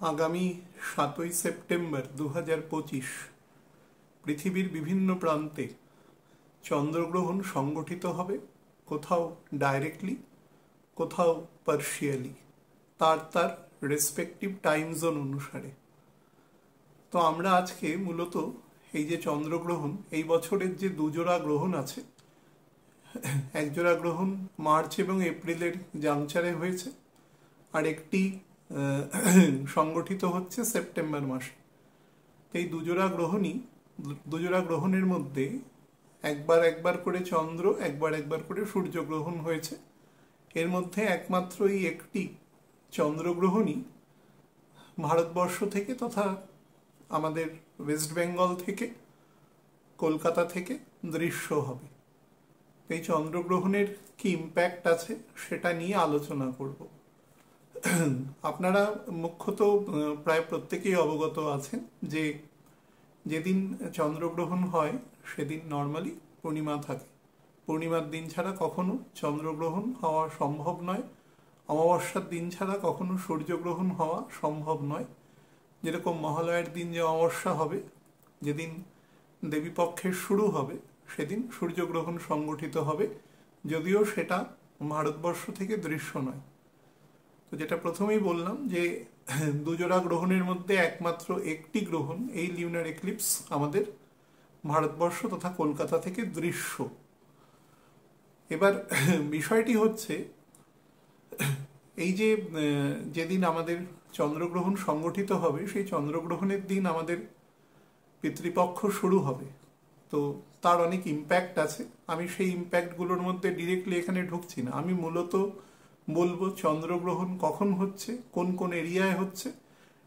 আগামী 7ই সেপ্টেম্বর 2025 পৃথিবীর বিভিন্ন প্রান্তে চন্দ্রগ্রহণ সংগঠিত হবে। কোথাও ডাইরেক্টলি, কোথাও পার্শিয়ালি, তার তার রেসপেক্টিভ টাইম জোন অনুসারে। তো আমরা আজকে মূলত এই যে চন্দ্রগ্রহণ, এই বছরের যে দুজোড়া গ্রহণ আছে, একজোড়া গ্রহণ মার্চ এবং এপ্রিলের জাংচারে হয়েছে, আর একটি সংগঠিত হচ্ছে সেপ্টেম্বর মাসে। এই দুজোড়া গ্রহণের মধ্যে একবার করে চন্দ্র, একবার করে সূর্যগ্রহণ হয়েছে। এর মধ্যে একমাত্র এই একটি চন্দ্রগ্রহণই ভারতবর্ষ থেকে তথা আমাদের ওয়েস্ট বেঙ্গল থেকে, কলকাতা থেকে দৃশ্য হবে। এই চন্দ্রগ্রহণের কি ইম্প্যাক্ট আছে সেটা নিয়ে আলোচনা করব। আপনারা মুখ্যত প্রায় প্রত্যেকেই অবগত আছেন যে যেদিন চন্দ্রগ্রহণ হয় সেদিন নর্মালি পূর্ণিমা থাকে। পূর্ণিমার দিন ছাড়া কখনো চন্দ্রগ্রহণ হওয়া সম্ভব নয়। অমাবস্যার দিন ছাড়া কখনো সূর্যগ্রহণ হওয়া সম্ভব নয়। যেরকম মহালয়ার দিন যে অমাবস্যা হবে, যেদিন দেবীপক্ষের শুরু হবে, সেদিন সূর্যগ্রহণ সংগঠিত হবে, যদিও সেটা ভারতবর্ষ থেকে দৃশ্য নয়। তো যেটা প্রথমেই বললাম যে দুজোড়া গ্রহণের মধ্যে একমাত্র একটি গ্রহণ, এই লিউনার এক্লিপস, আমাদের ভারতবর্ষ তথা কলকাতা থেকে দৃশ্য। এবার বিষয়টি হচ্ছে এই যে যেদিন আমাদের চন্দ্রগ্রহণ সংগঠিত হবে, সেই চন্দ্রগ্রহণের দিন আমাদের পিতৃপক্ষ শুরু হবে। তো তার অনেক ইম্প্যাক্ট আছে। আমি সেই ইম্প্যাক্টগুলোর মধ্যে ডিরেক্টলি এখানে ঢুকছি না। আমি মূলত বলবো চন্দ্রগ্রহণ কখন হচ্ছে, কোন কোন এরিয়ায় হচ্ছে,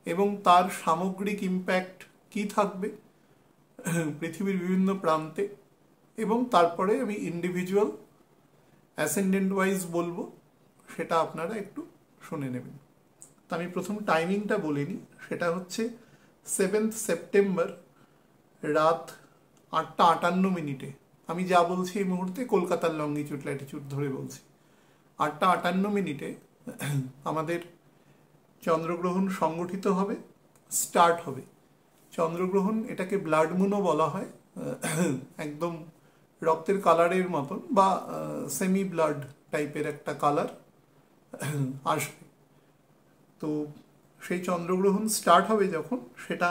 এবং তার সামগ্রিক ইম্প্যাক্ট কি থাকবে পৃথিবীর বিভিন্ন প্রান্তে, এবং তারপরে আমি ইন্ডিভিজুয়াল অ্যাসেন্ডেন্ট ওয়াইজ বলবো, সেটা আপনারা একটু শুনে নেবেন। তো আমি প্রথম টাইমিংটা বলে নিই। সেটা হচ্ছে 7 সেপ্টেম্বর রাত 8:58। আমি যা বলছি এই মুহূর্তে কলকাতার লঙ্গিটিউড ল্যাটিটিউড ধরে বলছি। 8:58 আমাদের চন্দ্রগ্রহণ সংগঠিত হবে, স্টার্ট হবে। চন্দ্রগ্রহণ, এটাকে ব্লাড মুনও বলা হয়। একদম রক্তের কালারের মতন বা সেমি ব্লাড টাইপের একটা কালার আসবে। তো সেই চন্দ্রগ্রহণ স্টার্ট হবে যখন, সেটা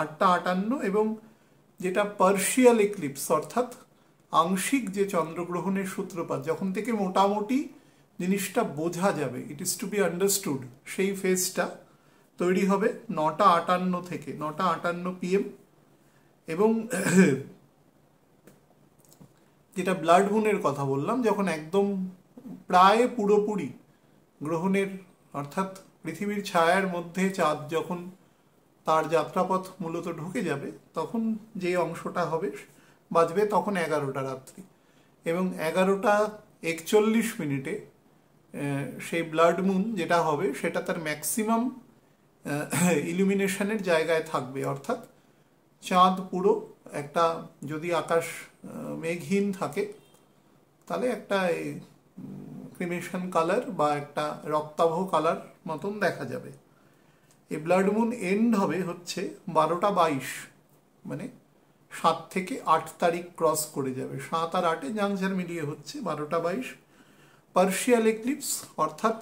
8:58, এবং যেটা পার্শিয়াল এক্লিপস অর্থাৎ আংশিক যে চন্দ্রগ্রহণের সূত্রপাত, যখন থেকে মোটামুটি জিনিসটা বোঝা যাবে, it is to be understood, সেই ফেজটা তৈরি হবে 9:58 থেকে 9:58 PM। এবং যেটা ব্লাড মুনের কথা বললাম, যখন একদম প্রায় পুরোপুরি গ্রহণের অর্থাৎ পৃথিবীর ছায়ার মধ্যে চাঁদ যখন তার যাত্রাপথ মূলত ঢুকে যাবে, তখন যে অংশটা হবে বাজবে তখন 11টা রাত্রি, এবং 11:41 সেই ব্লাড মুন যেটা হবে সেটা তার ম্যাক্সিমাম ইলুমিনেশনের জায়গায় থাকবে। অর্থাৎ চাঁদ পুরো একটা, যদি আকাশ মেঘহীন থাকে তাহলে একটা ক্রিমেশন কালার বা একটা রক্তাভ কালার মতন দেখা যাবে। এই ব্লাড মুন এন্ড হবে হচ্ছে 12:22, মানে 7 থেকে 8 তারিখ ক্রস করে যাবে। 7 আর 8 জাংচার মিলিয়ে হচ্ছে 12:22। পার্শিয়াল এক্লিপস অর্থাৎ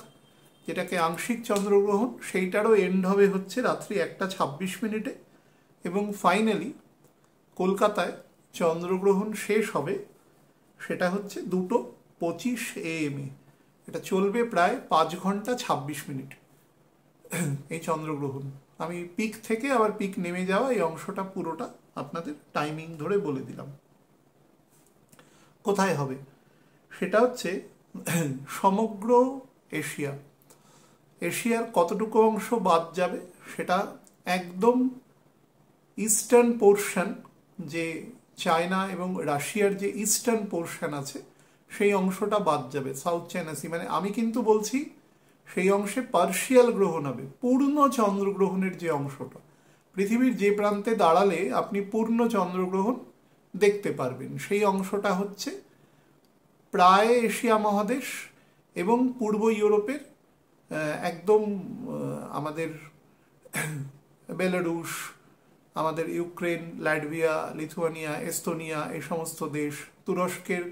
যেটাকে আংশিক চন্দ্রগ্রহণ, সেইটারও এন্ড হবে হচ্ছে রাত্রি 1:26। এবং ফাইনালি কলকাতায় চন্দ্রগ্রহণ শেষ হবে, সেটা হচ্ছে 2:25 AM। এটা চলবে প্রায় 5 ঘন্টা 26 মিনিট এই চন্দ্রগ্রহণ। আমি পিক থেকে আবার পিক নেমে যাওয়া এই অংশটা পুরোটা আপনাদের টাইমিং ধরে বলে দিলাম। কোথায় হবে সেটা হচ্ছে সমগ্র এশিয়ার কতটুকু অংশ বাদ যাবে, সেটা একদম ইস্টার্ন পোর্শন, যে চায়না এবং রাশিয়ার যে ইস্টার্ন পোর্শন আছে সেই অংশটা বাদ যাবে, সাউথ চায়না সি। মানে আমি কিন্তু বলছি সেই অংশে পার্শিয়াল গ্রহণ হবে। পূর্ণ চন্দ্রগ্রহণের যে অংশটা, পৃথিবীর যে প্রান্তে দাঁড়ালে আপনি পূর্ণ চন্দ্রগ্রহণ দেখতে পারবেন, সেই অংশটা হচ্ছে প্রায় এশিয়া মহাদেশ এবং পূর্ব ইউরোপের একদম আমাদের বেলারুশ, আমাদের ইউক্রেন, ল্যাটভিয়া, লিথুয়ানিয়া, এস্তোনিয়া, এই সমস্ত দেশ, তুরস্কের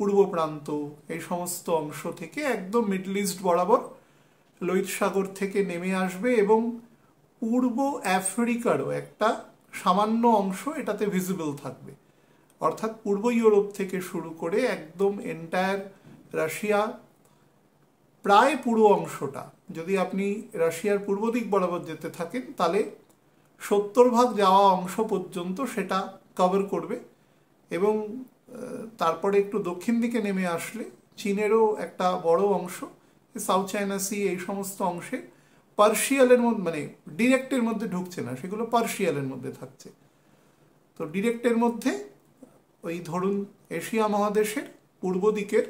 পূর্ব প্রান্ত, এই সমস্ত অংশ থেকে একদম মিডল ইস্ট বরাবর লোহিত সাগর থেকে নেমে আসবে এবং পূর্ব আফ্রিকারও একটা সামান্য অংশ এটাতে ভিজিবল থাকবে। অর্থাৎ পূর্ব ইউরোপ থেকে শুরু করে একদম এন্টায়ার রাশিয়া, প্রায় পুরো অংশটা, যদি আপনি রাশিয়ার পূর্ব দিক বরাবর যেতে থাকেন তাহলে 70% যাওয়া অংশ পর্যন্ত সেটা কভার করবে। এবং তারপরে একটু দক্ষিণ দিকে নেমে আসলে চীনেরও একটা বড় অংশ, সাউথ চায়না সি, এই সমস্ত অংশে পার্শিয়ালের মধ্যে, মানে ডিরেক্টের মধ্যে ঢুকছে না, সেগুলো পার্শিয়ালের মধ্যে থাকছে। তো ডিরেক্টের মধ্যে ওই ধরুন এশিয়া মহাদেশের পূর্ব দিকের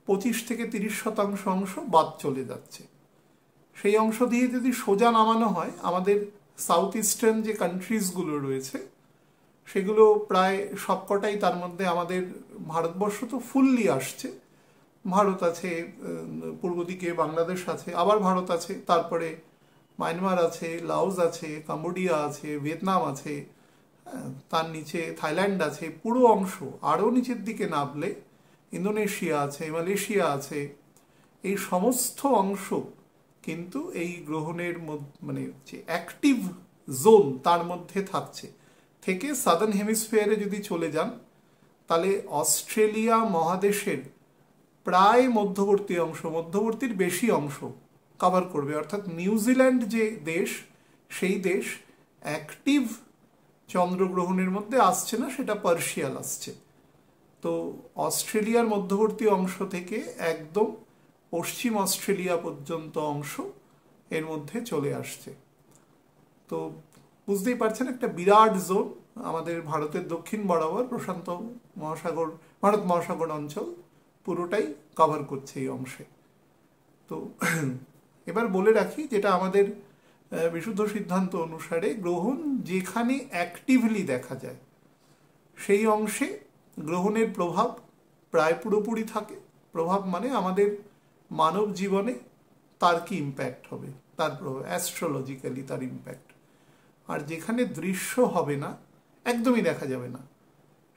25 থেকে 30% অংশ বাদ চলে যাচ্ছে। সেই অংশ দিয়ে যদি সোজা নামানো হয়, আমাদের সাউথ ইস্টার্ন যে কান্ট্রিজগুলো রয়েছে সেগুলো প্রায় সবকটাই, তার মধ্যে আমাদের ভারতবর্ষ তো ফুললি আসছে, ভারত আছে, পূর্ব দিকে বাংলাদেশ আছে, আবার ভারত আছে, তারপরে মায়ানমার আছে, লাওস আছে, কম্বোডিয়া আছে, ভিয়েতনাম আছে, তার নিচে থাইল্যান্ড আছে, পুরো অংশ। আরও নিচের দিকে নামলে ইন্দোনেশিয়া আছে, মালয়েশিয়া আছে, এই সমস্ত অংশ কিন্তু এই গ্রহণের মানে যে অ্যাক্টিভ জোন তার মধ্যে থাকছে। থেকে সাদার্ন হেমিস্ফিয়ারে যদি চলে যান তাহলে অস্ট্রেলিয়া মহাদেশের প্রায় মধ্যবর্তী অংশ, মধ্যবর্তীর বেশি অংশ কভার করবে। অর্থাৎ নিউজিল্যান্ড যে দেশ, সেই দেশ অ্যাক্টিভ চন্দ্রগ্রহণের মধ্যে আসছে না, সেটা পার্শিয়াল আসছে। তো অস্ট্রেলিয়ার মধ্যবর্তী অংশ থেকে একদম পশ্চিম অস্ট্রেলিয়া পর্যন্ত অংশ এর মধ্যে চলে আসছে। তো বুঝতেই পারছেন একটা বিরাট জোন আমাদের ভারতের দক্ষিণ বরাবর প্রশান্ত মহাসাগর, ভারত মহাসাগর অঞ্চল পুরোটাই কভার করছে এই অংশে। তো এবার বলে রাখি, যেটা আমাদের বিশুদ্ধ সিদ্ধান্ত অনুসারে গ্রহণ যেখানে অ্যাক্টিভলি দেখা যায় সেই অংশে গ্রহণের প্রভাব প্রায় পুরোপুরি থাকে। প্রভাব মানে আমাদের মানব জীবনে তার কি ইম্প্যাক্ট হবে, তার প্রভাব অ্যাস্ট্রোলজিক্যালি তার ইম্প্যাক্ট। আর যেখানে দৃশ্য হবে না, একদমই দেখা যাবে না,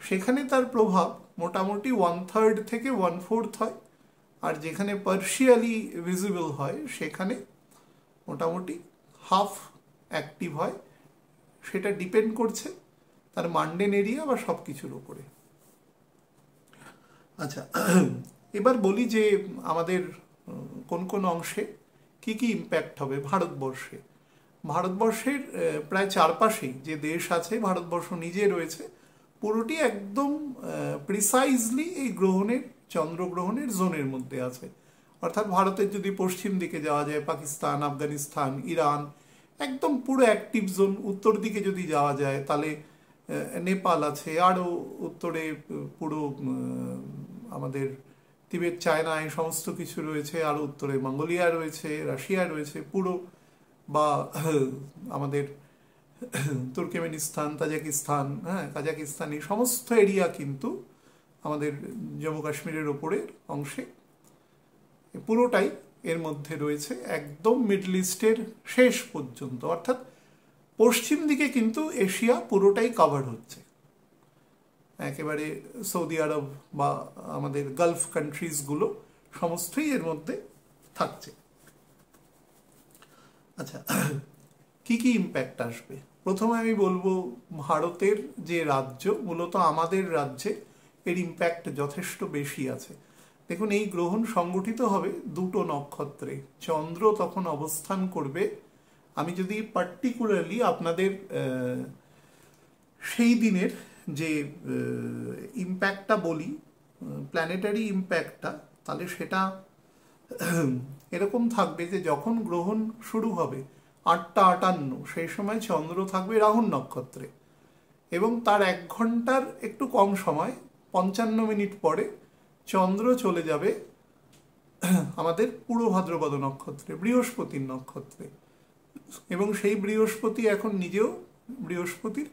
সেখানে তার প্রভাব মোটামুটি 1/3 থেকে 1/4 হয়। আর যেখানে পার্শিয়ালি ভিজিবল হয় সেখানে মোটামুটি হাফ অ্যাক্টিভ হয়। সেটা ডিপেন্ড করছে তার মান্ডেন এরিয়া বা সব কিছুর উপরে। আচ্ছা, এবার বলি যে আমাদের কোন কোন অংশে কি কি ইম্প্যাক্ট হবে ভারতবর্ষে। ভারতবর্ষের প্রায় চারপাশেই যে দেশ আছে, ভারতবর্ষ নিজে রয়েছে, পুরোটি একদম প্রিসাইজলি এই গ্রহণের, চন্দ্রগ্রহণের জোনের মধ্যে আছে। অর্থাৎ ভারতের যদি পশ্চিম দিকে যাওয়া যায়, পাকিস্তান, আফগানিস্তান, ইরান, একদম পুরো অ্যাক্টিভ জোন। উত্তর দিকে যদি যাওয়া যায় তাহলে নেপাল আছে, আরও উত্তরে পুরো আমাদের তিবেত, চায়না, এই সমস্ত কিছু রয়েছে, আরও উত্তরে মঙ্গোলিয়া রয়েছে, রাশিয়া রয়েছে পুরো, বা আমাদের তুর্কমেনিস্তান, তাজিকিস্তান, কাজাকিস্তান, এই সমস্ত এরিয়া কিন্তু আমাদের জম্মু কাশ্মীরের ওপরের অংশে পুরোটাই এর মধ্যে রয়েছে, একদম মিডল ইস্টের শেষ পর্যন্ত। অর্থাৎ পশ্চিম দিকে কিন্তু এশিয়া পুরোটাই কভার হচ্ছে, একেবারে সৌদি আরব বা আমাদের গালফ কান্ট্রিজগুলো সমস্তই এর মধ্যে থাকছে। আচ্ছা, কি কি ইম্প্যাক্ট আসবে? প্রথমে আমি বলবো ভারতের যে রাজ্য, মূলত আমাদের রাজ্যে এর ইম্প্যাক্ট যথেষ্ট বেশি আছে। দেখুন, এই গ্রহণ সংগঠিত হবে দুটো নক্ষত্রে, চন্দ্র তখন অবস্থান করবে। আমি যদি পার্টিকুলারলি আপনাদের সেই দিনের যে ইম্প্যাক্টটা বলি, প্ল্যানেটারি ইম্প্যাক্টটা, তাহলে সেটা এরকম থাকবে যে যখন গ্রহণ শুরু হবে 8:58, সেই সময় চন্দ্র থাকবে রাহু নক্ষত্রে, এবং তার 1 ঘন্টার একটু কম সময় 55 মিনিট পরে চন্দ্র চলে যাবে আমাদের পূর্ব ভাদ্রপদ নক্ষত্রে, বৃহস্পতির নক্ষত্রে। এবং সেই বৃহস্পতি এখন নিজেও বৃহস্পতির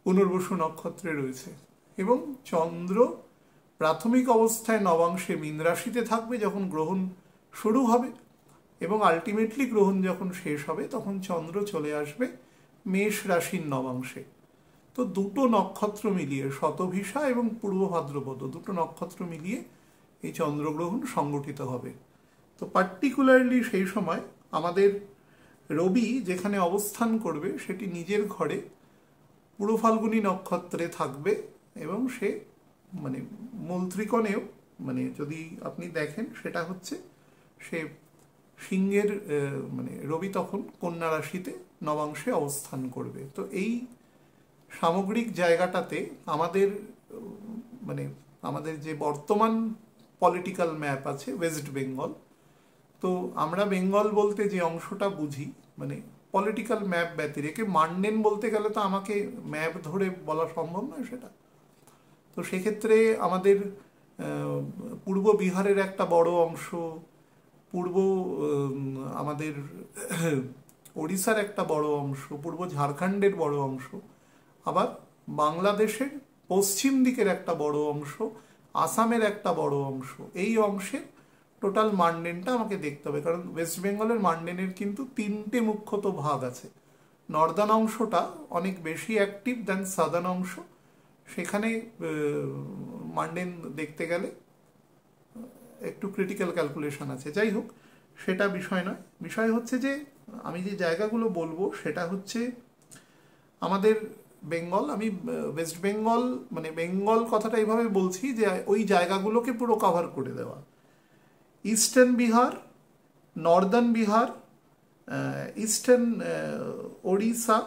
পুনর্বসু নক্ষত্রে রয়েছে। এবং চন্দ্র প্রাথমিক অবস্থায় নবাংশে মীন রাশিতে থাকবে যখন গ্রহণ শুরু হবে, এবং আলটিমেটলি গ্রহণ যখন শেষ হবে তখন চন্দ্র চলে আসবে মেষ রাশির নবাংশে। তো দুটো নক্ষত্র মিলিয়ে, শতভিসা এবং পূর্ব ভাদ্রপদ, দুটো নক্ষত্র মিলিয়ে এই চন্দ্রগ্রহণ সংগঠিত হবে। তো পার্টিকুলারলি সেই সময় আমাদের রবি যেখানে অবস্থান করবে সেটি নিজের ঘরে পূর্ব ফাল্গুনী নক্ষত্রে থাকবে এবং সে মানে মূল ত্রিকোণেও, মানে যদি আপনি দেখেন সেটা হচ্ছে সে সিংহের মানে রবি তখন কন্যা রাশিতে নবাংশে অবস্থান করবে। তো এই সামগ্রিক জায়গাটাতে আমাদের মানে আমাদের যে বর্তমান পলিটিক্যাল ম্যাপ আছে ওয়েস্ট বেঙ্গল, তো আমরা বেঙ্গল বলতে যে অংশটা বুঝি মানে পলিটিক্যাল ম্যাপ ব্যতিরেকে, মান্ডেন বলতে গেলে তো আমাকে ম্যাপ ধরে বলা সম্ভব নয় সেটা। তো সেক্ষেত্রে আমাদের পূর্ব বিহারের একটা বড় অংশ, পূর্ব আমাদের ওড়িশার একটা বড় অংশ, পূর্ব ঝাড়খণ্ডের বড় অংশ, আবার বাংলাদেশের পশ্চিম দিকের একটা বড় অংশ, আসামের একটা বড় অংশ, এই অংশের টোটাল মান্ডেনটা আমাকে দেখতে হবে। কারণ ওয়েস্ট বেঙ্গলের মান্ডেনের কিন্তু তিনটে মুখ্যত ভাগ আছে। নর্দার্ন অংশটা অনেক বেশি অ্যাক্টিভ দেন সাদার্ন অংশ, সেখানে মান্ডেন দেখতে গেলে একটু ক্রিটিক্যাল ক্যালকুলেশন আছে। যাই হোক, সেটা বিষয় নয়। বিষয় হচ্ছে যে আমি যে জায়গাগুলো বলবো সেটা হচ্ছে আমাদের বেঙ্গল, আমি ওয়েস্ট বেঙ্গল মানে বেঙ্গল কথাটা এইভাবে বলছি যে ওই জায়গাগুলোকে পুরো কভার করে দেওয়া। Eastern Bihar, Northern Bihar, eastern Odisha,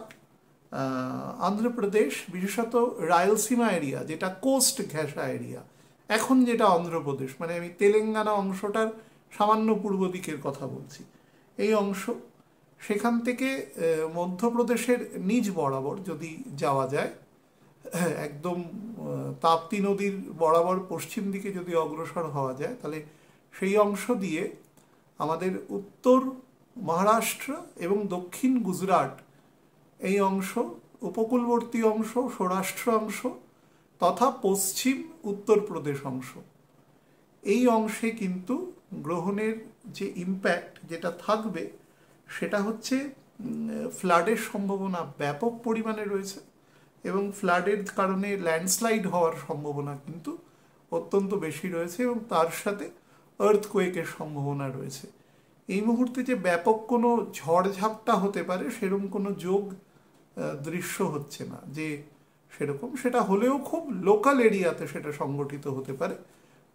Andhra Pradesh, বিশেষত রায়লসীমা এরিয়া যেটা কোস্ট ঘেঁষা এরিয়া, এখন যেটা অন্ধ্রপ্রদেশ, মানে আমি তেলেঙ্গানা অংশটার সামান্য পূর্ব দিকের কথা বলছি, এই অংশ, সেখান থেকে মধ্যপ্রদেশের নিচ বরাবর যদি যাওয়া যায়, একদম তাপ্তি নদীর বরাবর পশ্চিম দিকে যদি অগ্রসর হওয়া যায়, তাহলে সেই অংশ দিয়ে আমাদের উত্তর মহারাষ্ট্র এবং দক্ষিণ গুজরাট এই অংশ, উপকূলবর্তী অংশ, সৌরাষ্ট্র অংশ তথা পশ্চিম উত্তরপ্রদেশ অংশ, এই অংশে কিন্তু গ্রহণের যে ইম্প্যাক্ট যেটা থাকবে সেটা হচ্ছে ফ্লাডের সম্ভাবনা ব্যাপক পরিমাণে রয়েছে এবং ফ্লাডের কারণে ল্যান্ডস্লাইড হওয়ার সম্ভাবনা কিন্তু অত্যন্ত বেশি রয়েছে এবং তার সাথে আর্থকোয়েকের সম্ভাবনা রয়েছে। এই মুহূর্তে যে ব্যাপক কোনো ঝড়ঝাপটা হতে পারে সেরকম কোনো যোগ দৃশ্য হচ্ছে না, যে সেরকম, সেটা হলেও খুব লোকাল এরিয়াতে সেটা সংগঠিত হতে পারে।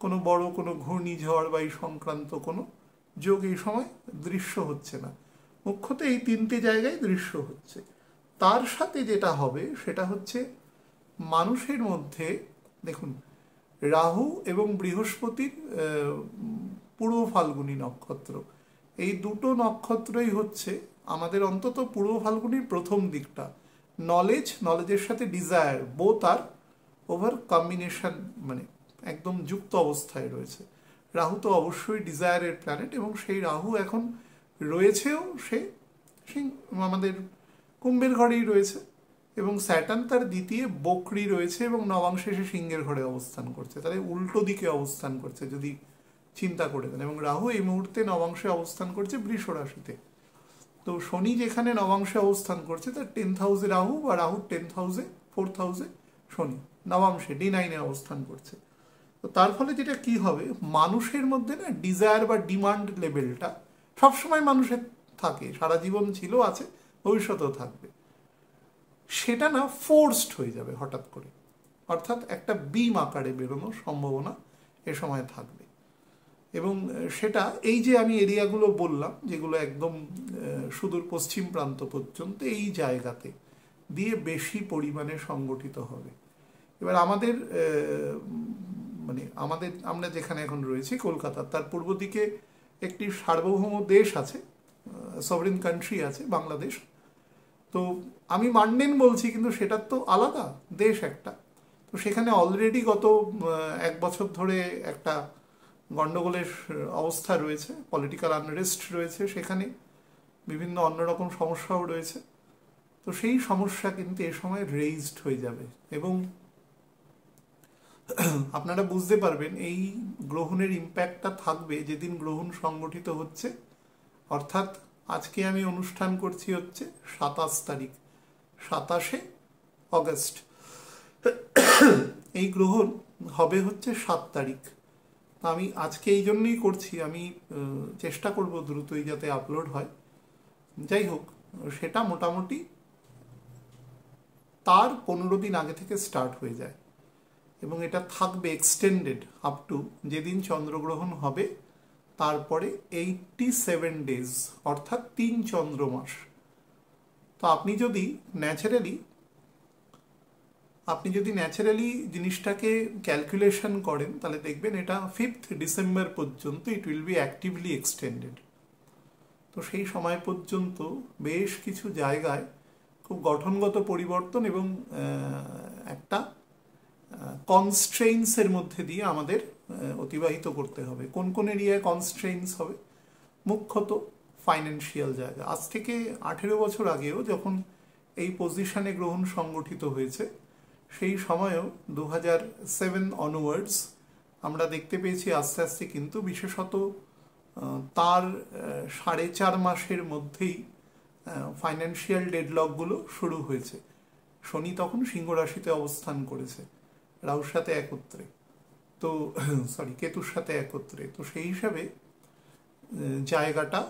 কোনো বড় কোনো ঘূর্ণিঝড় বা এই সংক্রান্ত কোনো যোগ এই সময় দৃশ্য হচ্ছে না, মুখ্যত এই তিনটে জায়গায় দৃশ্য হচ্ছে। তার সাথে যেটা হবে সেটা হচ্ছে মানুষের মধ্যে, দেখুন রাহু এবং বৃহস্পতির পূর্ব ফাল্গুনী নক্ষত্র, এই দুটো নক্ষত্রই হচ্ছে আমাদের অন্তত পূর্ব ফাল্গুনীর প্রথম দিকটা নলেজের সাথে ডিজায়ার বোথ আর ওভার কম্বিনেশন, মানে একদম যুক্ত অবস্থায় রয়েছে। রাহু তো অবশ্যই ডিজায়ারের প্ল্যানেট এবং সেই রাহু এখন রয়েছেও সে আমাদের কুম্ভের ঘরেই রয়েছে এবং স্যাটার্ন তার দ্বিতীয় বকরি রয়েছে এবং নবাংশে সে সিংহের ঘরে অবস্থান করছে, তাহলে উল্টো দিকে অবস্থান করছে যদি চিন্তা করে দেন। এবং রাহু এই মুহূর্তে নবাংশে অবস্থান করছে বৃষ রাশিতে। তো শনি যেখানে নবাংশে অবস্থান করছে তার 10th হাউসে রাহু বা রাহু 10th হাউসে 4th হাউসে শনি নবাংশে D9 অবস্থান করছে। তো তার ফলে যেটা কি হবে, মানুষের মধ্যে না ডিজায়ার বা ডিমান্ড লেভেলটা সবসময় মানুষের থাকে, সারা জীবন ছিল, আছে, ভবিষ্যতেও থাকবে, সেটা না ফোর্সড হয়ে যাবে হঠাৎ করে, অর্থাৎ একটা বিম আকারে বেরোনোর সম্ভাবনা এ সময় থাকবে। এবং সেটা এই যে আমি এরিয়াগুলো বললাম যেগুলো একদম সুদূর পশ্চিম প্রান্ত পর্যন্ত, এই জায়গাতে দিয়ে বেশি পরিমাণে সংগঠিত হবে। এবার আমাদের মানে আমরা যেখানে এখন রয়েছি কলকাতা, তার পূর্ব দিকে একটি সার্বভৌম দেশ আছে, সভরেন কান্ট্রি আছে, বাংলাদেশ। তো আমি মান্ডেন বলছি কিন্তু সেটার তো আলাদা দেশ একটা। তো সেখানে অলরেডি গত 1 বছর ধরে একটা গন্ডগোলের অবস্থা রয়েছে, পলিটিক্যাল আনরেস্ট রয়েছে, সেখানে বিভিন্ন অন্যরকম সমস্যাও রয়েছে। তো সেই সমস্যা কিন্তু এ সময় রেইজড হয়ে যাবে এবং আপনারা বুঝতে পারবেন এই গ্রহণের ইম্প্যাক্টটা থাকবে যেদিন গ্রহণ সংগঠিত হচ্ছে অর্থাৎ আজকে আমি অনুষ্ঠান করছি হচ্ছে 27 তারিখ, 27শে অগস্ট। এই গ্রহণ হবে হচ্ছে 7 তারিখ। আমি আজকে এই জন্যই করছি, আমি চেষ্টা করব দ্রুতই যাতে আপলোড হয়। যাই হোক, সেটা মোটামুটি তার 15 দিন আগে থেকে স্টার্ট হয়ে যায় এবং এটা থাকবে এক্সটেন্ডেড আপ টু যেদিন চন্দ্রগ্রহণ হবে তারপরে 87 ডেজ, অর্থাৎ 3 চন্দ্রমাস। তো আপনি যদি ন্যাচারালি জিনিসটাকে ক্যালকুলেশন করেন তাহলে দেখবেন এটা 5th ডিসেম্বর পর্যন্ত it will be actively extended. তো সেই সময় পর্যন্ত বেশ কিছু জায়গায় খুব গঠনগত পরিবর্তন এবং একটা কনস্ট্রেইনসের মধ্যে দিয়ে আমাদের অতিবাহিত করতে হবে। কোন কোন এরিয়ায় কনস্ট্রেইনস হবে? মুখ্যত ফাইন্যান্সিয়াল জায়গা। আজ থেকে 18 বছর আগেও যখন এই পজিশনে গ্রহণ সংগঠিত হয়েছে, সেই সময়েও 2007 অনওয়ার্ডস আমরা দেখতে পেয়েছি আস্তে আস্তে কিন্তু বিশেষত তার 4.5 মাসের মধ্যেই ফাইন্যান্সিয়াল ডেডলকগুলো শুরু হয়েছে। শনি তখন সিংহ রাশিতে অবস্থান করেছে, রাহুর সাথে একত্রে, তো কেতুর সাথে একত্রে। তো সেই হিসাবে জায়গাটা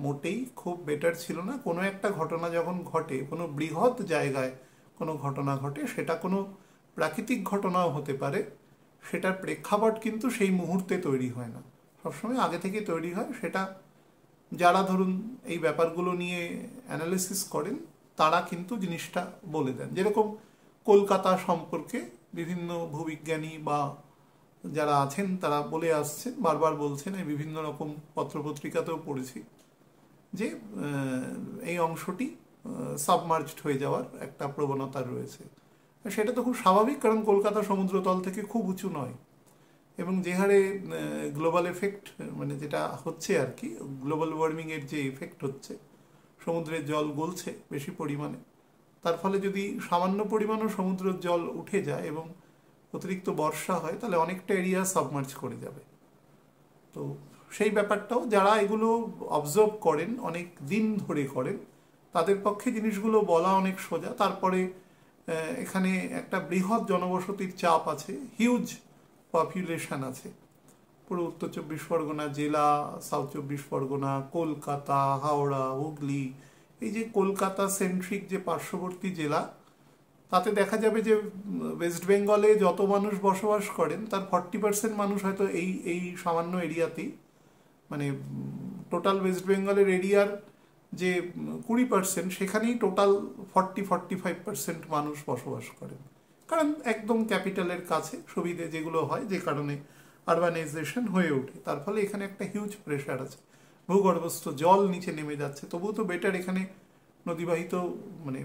মোটেই খুব বেটার ছিল না। কোনো একটা ঘটনা যখন ঘটে, কোনো বৃহৎ জায়গায় কোনো ঘটনা ঘটে, সেটা কোনো প্রাকৃতিক ঘটনাও হতে পারে, সেটার প্রেক্ষাপট কিন্তু সেই মুহূর্তে তৈরি হয় না, সবসময় আগে থেকে তৈরি হয়। সেটা যারা ধরুন এই ব্যাপারগুলো নিয়ে অ্যানালিসিস করেন তারা কিন্তু জিনিসটা বলে দেন। যেরকম কলকাতা সম্পর্কে বিভিন্ন ভূবিজ্ঞানী বা যারা আছেন তারা বলে আসছেন, বারবার বলছেন, এই বিভিন্ন রকম পত্রপত্রিকাতেও পড়েছি যে এই অংশটি সাবমার্জড হয়ে যাওয়ার একটা প্রবণতা রয়েছে। সেটা তো খুব স্বাভাবিক, কারণ কলকাতা সমুদ্রতল থেকে খুব উঁচু নয় এবং যে হারে গ্লোবাল এফেক্ট মানে যেটা হচ্ছে আর কি, গ্লোবাল ওয়ার্মিংয়ের যে এফেক্ট হচ্ছে, সমুদ্রের জল গলছে বেশি পরিমাণে, তার ফলে যদি সামান্য পরিমাণও সমুদ্রের জল উঠে যায় এবং অতিরিক্ত বর্ষা হয় তাহলে অনেকটা এরিয়া সাবমার্জ করে যাবে। তো সেই ব্যাপারটাও যারা এগুলো অবজার্ভ করেন, অনেক দিন ধরে করেন, তাদের পক্ষে জিনিসগুলো বলা অনেক সোজা। তারপরে এখানে একটা বৃহৎ জনবসতির চাপ আছে, হিউজ পপুলেশন আছে, পুরো উত্তর 24 পরগনা জেলা, সাউথ 24 পরগনা, কলকাতা, হাওড়া, হুগলি, এই যে কলকাতা সেন্ট্রিক যে পার্শ্ববর্তী জেলা, তাতে দেখা যাবে যে ওয়েস্ট বেঙ্গলে যত মানুষ বসবাস করেন তার 40% মানুষ হয়তো এই সামান্য এরিয়াতেই, মানে টোটাল ওয়েস্ট বেঙ্গলের এরিয়ার যে 20% সেখানেই টোটাল 40-45% মানুষ বসবাস করেন, কারণ একদম ক্যাপিটালের কাছে সুবিধে যেগুলো হয়, যে কারণে আরবানাইজেশন হয়ে ওঠে। তার ফলে এখানে একটা হিউজ প্রেশার আছে, ভূগর্ভস্থ জল নিচে নেমে যাচ্ছে। তবুও তো বেটার এখানে নদীবাহিত মানে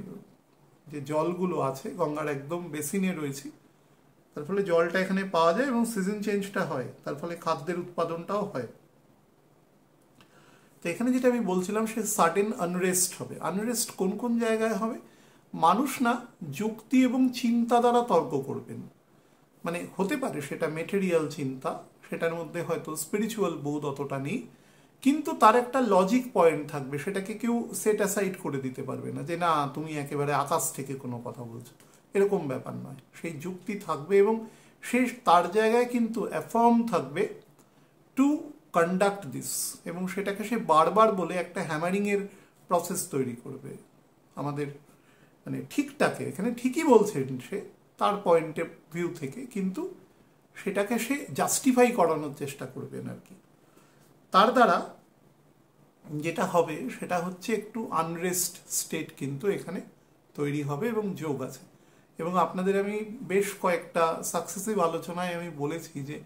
যে জলগুলো আছে, গঙ্গার একদম বেসিনে রয়েছে, তার ফলে জলটা এখানে পাওয়া যায় এবং সিজন চেঞ্জটা হয়, তার ফলে খাদ্যের উৎপাদনটাও হয়। তো এখানে যেটা আমি বলছিলাম, সে সাডেন আনরেস্ট হবে। আনরেস্ট কোন কোন জায়গায় হবে? মানুষ না যুক্তি এবং চিন্তা দ্বারা তর্ক করবেন, মানে হতে পারে সেটা মেটেরিয়াল চিন্তা, সেটার মধ্যে হয়তো স্পিরিচুয়াল বোধ অতটা নেই, কিন্তু তার একটা লজিক পয়েন্ট থাকবে, সেটাকে কেউ সেট অ্যাসাইড করে দিতে পারবে না যে না তুমি একেবারে আকাশ থেকে কোনো কথা বলছো, এরকম ব্যাপার নয়। সেই যুক্তি থাকবে এবং সে তার জায়গায় কিন্তু অ্যাফার্ম থাকবে টু কন্ডাক্ট দিস, এবং সেটাকে সে বারবার বলে একটা হ্যামারিংয়ের প্রসেস তৈরি করবে আমাদের, মানে ঠিকটাকে এখানে ঠিকই বলছেন সে তার পয়েন্ট অফ ভিউ থেকে, কিন্তু সেটাকে সে জাস্টিফাই করানোর চেষ্টা করবেন আর কি। তার দ্বারা যেটা হবে সেটা হচ্ছে একটু আনরেস্ট স্টেট কিন্তু এখানে তৈরি হবে এবং যোগ আছে। এবং আপনাদের আমি বেশ কয়েকটা সাকসেসিভ আলোচনায় আমি বলেছি যে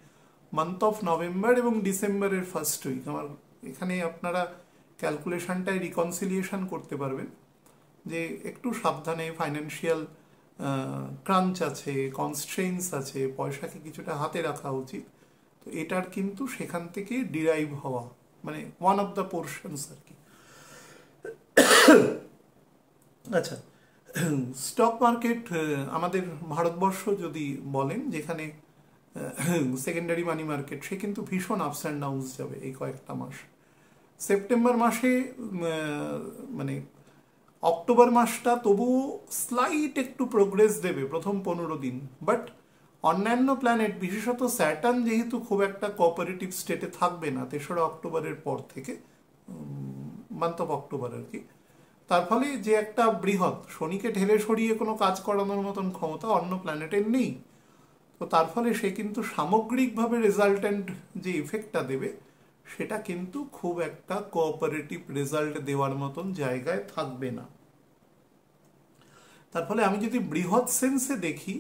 মান্থ অফ নভেম্বর এবং ডিসেম্বরের ফার্স্ট উইক আমার এখানে আপনারা ক্যালকুলেশনটায় রিকনসিলিয়েশন করতে পারবেন যে একটু সাবধানে, ফাইন্যান্সিয়াল ক্রাঞ্চ আছে, কনস্ট্রেইনস আছে, পয়সাকে কিছুটা হাতে রাখা উচিত। তো এটার কিন্তু সেখান থেকে ডিরাইভ হওয়া, মানে ওয়ান অফ দ্য পোর্শনস আর কি। আচ্ছা, স্টক মার্কেট আমাদের ভারতবর্ষ যদি বলেন, যেখানে সেকেন্ডারি মানি মার্কেট, সে কিন্তু ভীষণ আপস অ্যান্ড ডাউনস যাবে এই কয়েকটা মাস। সেপ্টেম্বর মাসে মানে অক্টোবর মাসটা তবুও স্লাইট একটু প্রোগ্রেস দেবে প্রথম 15 দিন, বাট অন্যান্য প্ল্যানেট বিশেষত স্যাটার্ন যেহেতু খুব একটা কোঅপারেটিভ স্টেটে থাকবে না 3রা অক্টোবরের পর থেকে, মান্থ অফ অক্টোবর আর কি, তার ফলে যে একটা বৃহৎ শনিকে ঢেলে সরিয়ে কোনো কাজ করানোর মতন ক্ষমতা অন্য প্ল্যানেটের নেই। তো তার ফলে সে কিন্তু সামগ্রিকভাবে রেজাল্টেন্ট যে ইফেক্টটা দেবে সেটা কিন্তু খুব একটা কোঅপারেটিভ রেজাল্ট দেওয়ার মতন জায়গায় থাকবে না। তার ফলে আমি যদি বৃহৎ সেন্সে দেখি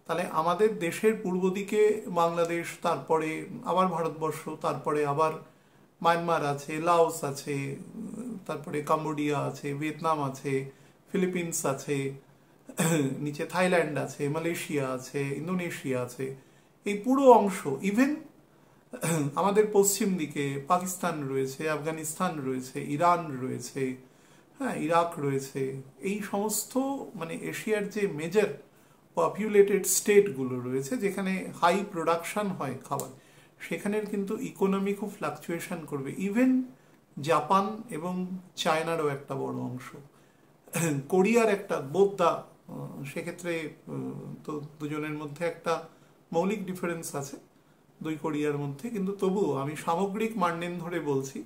তাহলে আমাদের দেশের পূর্ব দিকে বাংলাদেশ, তারপরে আবার ভারতবর্ষ, তারপরে আবার মায়ানমার আছে, লাওস আছে, তারপরে কম্বোডিয়া আছে, ভিয়েতনাম আছে, ফিলিপিন্স আছে, নিচে থাইল্যান্ড আছে, মালয়েশিয়া আছে, ইন্দোনেশিয়া আছে, এই পুরো অংশ, ইভেন আমাদের পশ্চিম দিকে পাকিস্তান রয়েছে, আফগানিস্তান রয়েছে, ইরান রয়েছে, হ্যাঁ ইরাক রয়েছে, এই সমস্ত মানে এশিয়ার যে মেজর পপুলেটেড স্টেটগুলো রয়েছে যেখানে হাই প্রোডাকশন হয় খাবার, সেখানের কিন্তু ইকোনমি খুব ফ্লাকচুয়েশন করবে। ইভেন জাপান এবং চায়নারও একটা বড় অংশ, কোরিয়ার একটা বোদ্দা, সেক্ষেত্রে তো দুজনের মধ্যে একটা মৌলিক ডিফারেন্স আছে দুই কোরিয়ার মধ্যে, কিন্তু তবুও আমি সামগ্রিক মানদণ্ড ধরে বলছি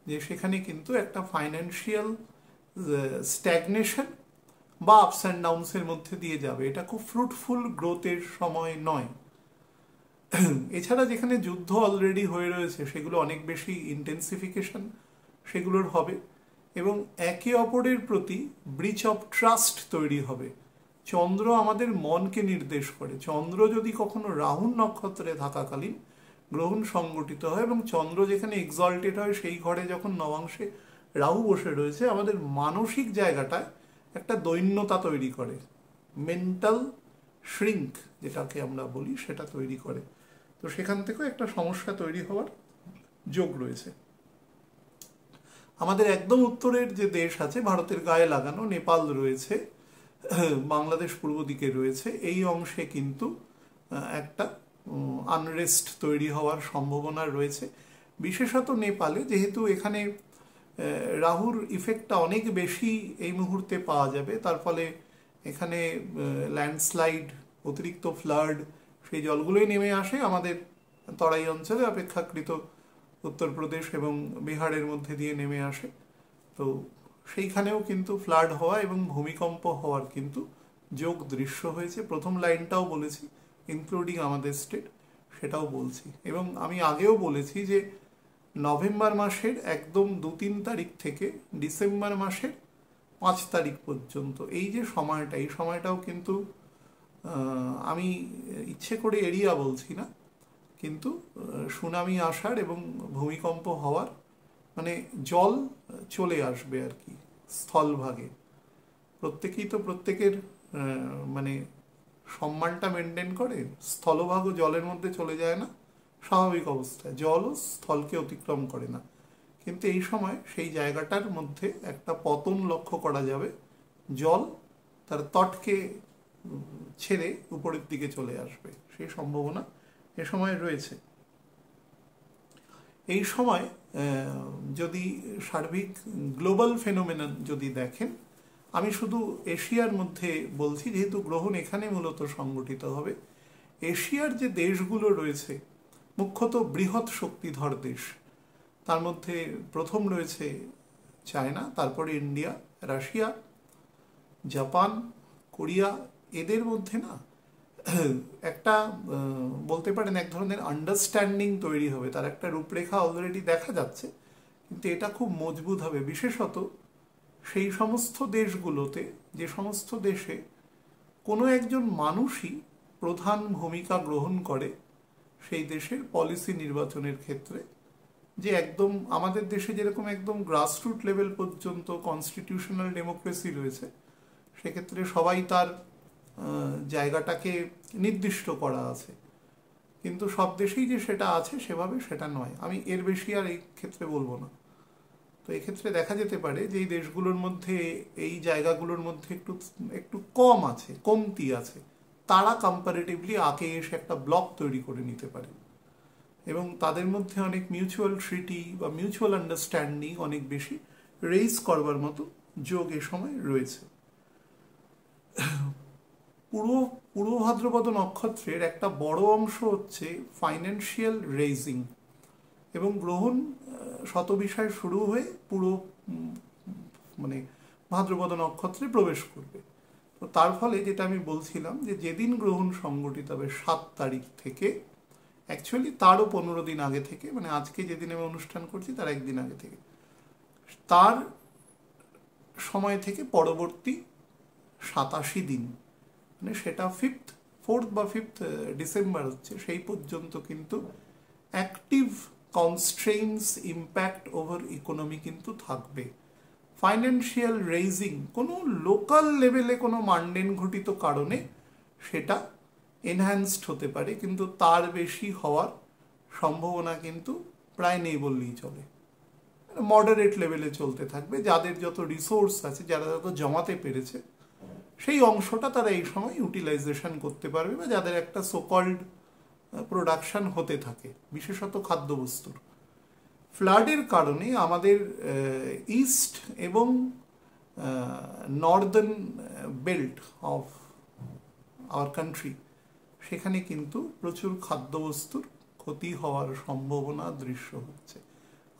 যে সেখানে কিন্তু একটা ফাইন্যান্সিয়াল স্ট্যাগনেশন বা আপস অ্যান্ড ডাউনসের মধ্যে দিয়ে যাবে, এটা খুব ফ্রুটফুল গ্রোথের সময় নয়। এছাড়া যেখানে যুদ্ধ অলরেডি হয়ে রয়েছে সেগুলো অনেক বেশি ইন্টেন্সিফিকেশন সেগুলোর হবে এবং একে অপরের প্রতি ব্রিচ অফ ট্রাস্ট তৈরি হবে। চন্দ্র আমাদের মনকে নির্দেশ করে, চন্দ্র যদি কখনো রাহু নক্ষত্রে থাকাকালীন গ্রহণ সংগঠিত হয় এবং চন্দ্র যেখানে এক্সল্টেড হয় সেই ঘরে যখন নবাংশে রাহু বসে রয়েছে, আমাদের মানসিক জায়গাটায় একটা দৈন্যতা তৈরি করে, মেন্টাল শ্রিঙ্ক যেটাকে আমরা বলি সেটা তৈরি করে। তো সেখান থেকেও একটা সমস্যা তৈরি হওয়ার যোগ রয়েছে। আমাদের একদম উত্তরের যে দেশ আছে ভারতের গায়ে লাগানো, নেপাল রয়েছে, বাংলাদেশ পূর্ব দিকে রয়েছে, এই অংশে কিন্তু একটা আনরেস্ট তৈরি হওয়ার সম্ভাবনা রয়েছে। বিশেষত নেপালে, যেহেতু এখানে রাহুর ইফেক্টটা অনেক বেশি এই মুহূর্তে পাওয়া যাবে, তার ফলে এখানে ল্যান্ডস্লাইড, অতিরিক্ত ফ্লাড, সেই জলগুলোই নেমে আসে আমাদের তরাই অঞ্চলে, অপেক্ষাকৃত উত্তরপ্রদেশ এবং বিহারের মধ্যে দিয়ে নেমে আসে। তো সেইখানেও কিন্তু ফ্লাড হওয়া এবং ভূমিকম্প হওয়ার কিন্তু যোগ দৃশ্য হয়েছে। প্রথম লাইনটাও বলেছি, ইনক্লুডিং আমাদের স্টেট, সেটাও বলছি। এবং আমি আগেও বলেছি যে নভেম্বর মাসের একদম 2-3 তারিখ থেকে ডিসেম্বর মাসের 5 তারিখ পর্যন্ত এই যে সময়টা, এই সময়টাও কিন্তু আমি ইচ্ছে করে এরিয়া বলছি না, কিন্তু সুনামি আসার এবং ভূমিকম্প হওয়ার, মানে জল চলে আসবে আর কি স্থলভাগে। প্রত্যেকেই তো প্রত্যেকের মানে সম্মানটা মেনটেন করে, স্থলভাগও জলের মধ্যে চলে যায় না স্বাভাবিক অবস্থায়, জলও স্থলকে অতিক্রম করে না, কিন্তু এই সময় সেই জায়গাটার মধ্যে একটা পতন লক্ষ্য করা যাবে, জল তার তটকে ছেড়ে উপরের দিকে চলে আসবে, সেই সম্ভাবনা এ সময় রয়েছে। এই সময় যদি সার্বিক গ্লোবাল ফেনোমেনন যদি দেখেন, আমি শুধু এশিয়ার মধ্যে বলছি যেহেতু গ্রহণ এখানে মূলত সংগঠিত হবে। এশিয়ার যে দেশগুলো রয়েছে মুখ্যত বৃহৎ শক্তিধর দেশ, তার মধ্যে প্রথম রয়েছে চায়না, তারপরে ইন্ডিয়া, রাশিয়া, জাপান, কোরিয়া। এদের মধ্যে না একটা বলতে পারেন এক ধরনের আন্ডারস্ট্যান্ডিং তৈরি হবে, তার একটা রূপরেখা অলরেডি দেখা যাচ্ছে, কিন্তু এটা খুব মজবুত হবে। বিশেষত সেই সমস্ত দেশগুলোতে, যে সমস্ত দেশে কোনো একজন মানুষই প্রধান ভূমিকা গ্রহণ করে সেই দেশের পলিসি নির্বাচনের ক্ষেত্রে, যে একদম আমাদের দেশে যেরকম একদম গ্রাসরুট লেভেল পর্যন্ত কনস্টিটিউশনাল ডেমোক্রেসি রয়েছে, সেক্ষেত্রে সবাই তার জায়গাটাকে নির্দিষ্ট করা আছে, কিন্তু সব দেশেই যে সেটা আছে সেভাবে সেটা নয়। আমি এর বেশি আর এই ক্ষেত্রে বলবো না। তো এক্ষেত্রে দেখা যেতে পারে যে এই দেশগুলোর মধ্যে, এই জায়গাগুলোর মধ্যে একটু একটু কম আছে, কমতি আছে, তারা কম্পারেটিভলি আগে এসে একটা ব্লক তৈরি করে নিতে পারে। এবং তাদের মধ্যে অনেক মিউচুয়াল ট্রিটি বা মিউচুয়াল আন্ডারস্ট্যান্ডিং অনেক বেশি রেইজ করবার মতো যোগ এ সময় রয়েছে। পূর্ব পূর্ব ভাদ্রপদ নক্ষত্রের একটা বড় অংশ হচ্ছে ফাইন্যান্সিয়াল রেইজিং, এবং গ্রহণ শতবিষয় শুরু হয়ে পুরো মানে ভাদ্রপদ নক্ষত্রে প্রবেশ করবে। তো তার ফলে যেটা আমি বলছিলাম যে যেদিন গ্রহণ সংগঠিত হবে 7 তারিখ থেকে, অ্যাকচুয়ালি তারও 15 দিন আগে থেকে, মানে আজকে যেদিন আমি অনুষ্ঠান করছি তার একদিন আগে থেকে, তার সময় থেকে পরবর্তী 87 দিন, মানে সেটা 4th বা 5th ডিসেম্বর হচ্ছে, সেই পর্যন্ত কিন্তু অ্যাক্টিভ কনস্ট্রেইনস ইম্প্যাক্ট ওভার ইকোনমি কিন্তু থাকবে। ফাইন্যান্সিয়াল রেইজিং কোনো লোকাল লেভেলে কোনো মানডেন ঘটিত কারণে সেটা এনহ্যান্সড হতে পারে, কিন্তু তার বেশি হওয়ার সম্ভাবনা কিন্তু প্রায় নেই বললেই চলে। মডারেট লেভেলে চলতে থাকবে, যাদের যত রিসোর্স আছে, যারা যত জমাতে পেরেছে সেই অংশটা তারা এই সময় ইউটিলাইজেশন করতে পারবে, বা যাদের একটা সোকল্ড প্রোডাকশন হতে থাকে, বিশেষত খাদ্যবস্তুর। ফ্লাডের কারণে আমাদের ইস্ট এবং Northern belt of our country, সেখানে কিন্তু প্রচুর খাদ্যবস্তুর ক্ষতি হওয়ার সম্ভাবনা দৃশ্য হচ্ছে।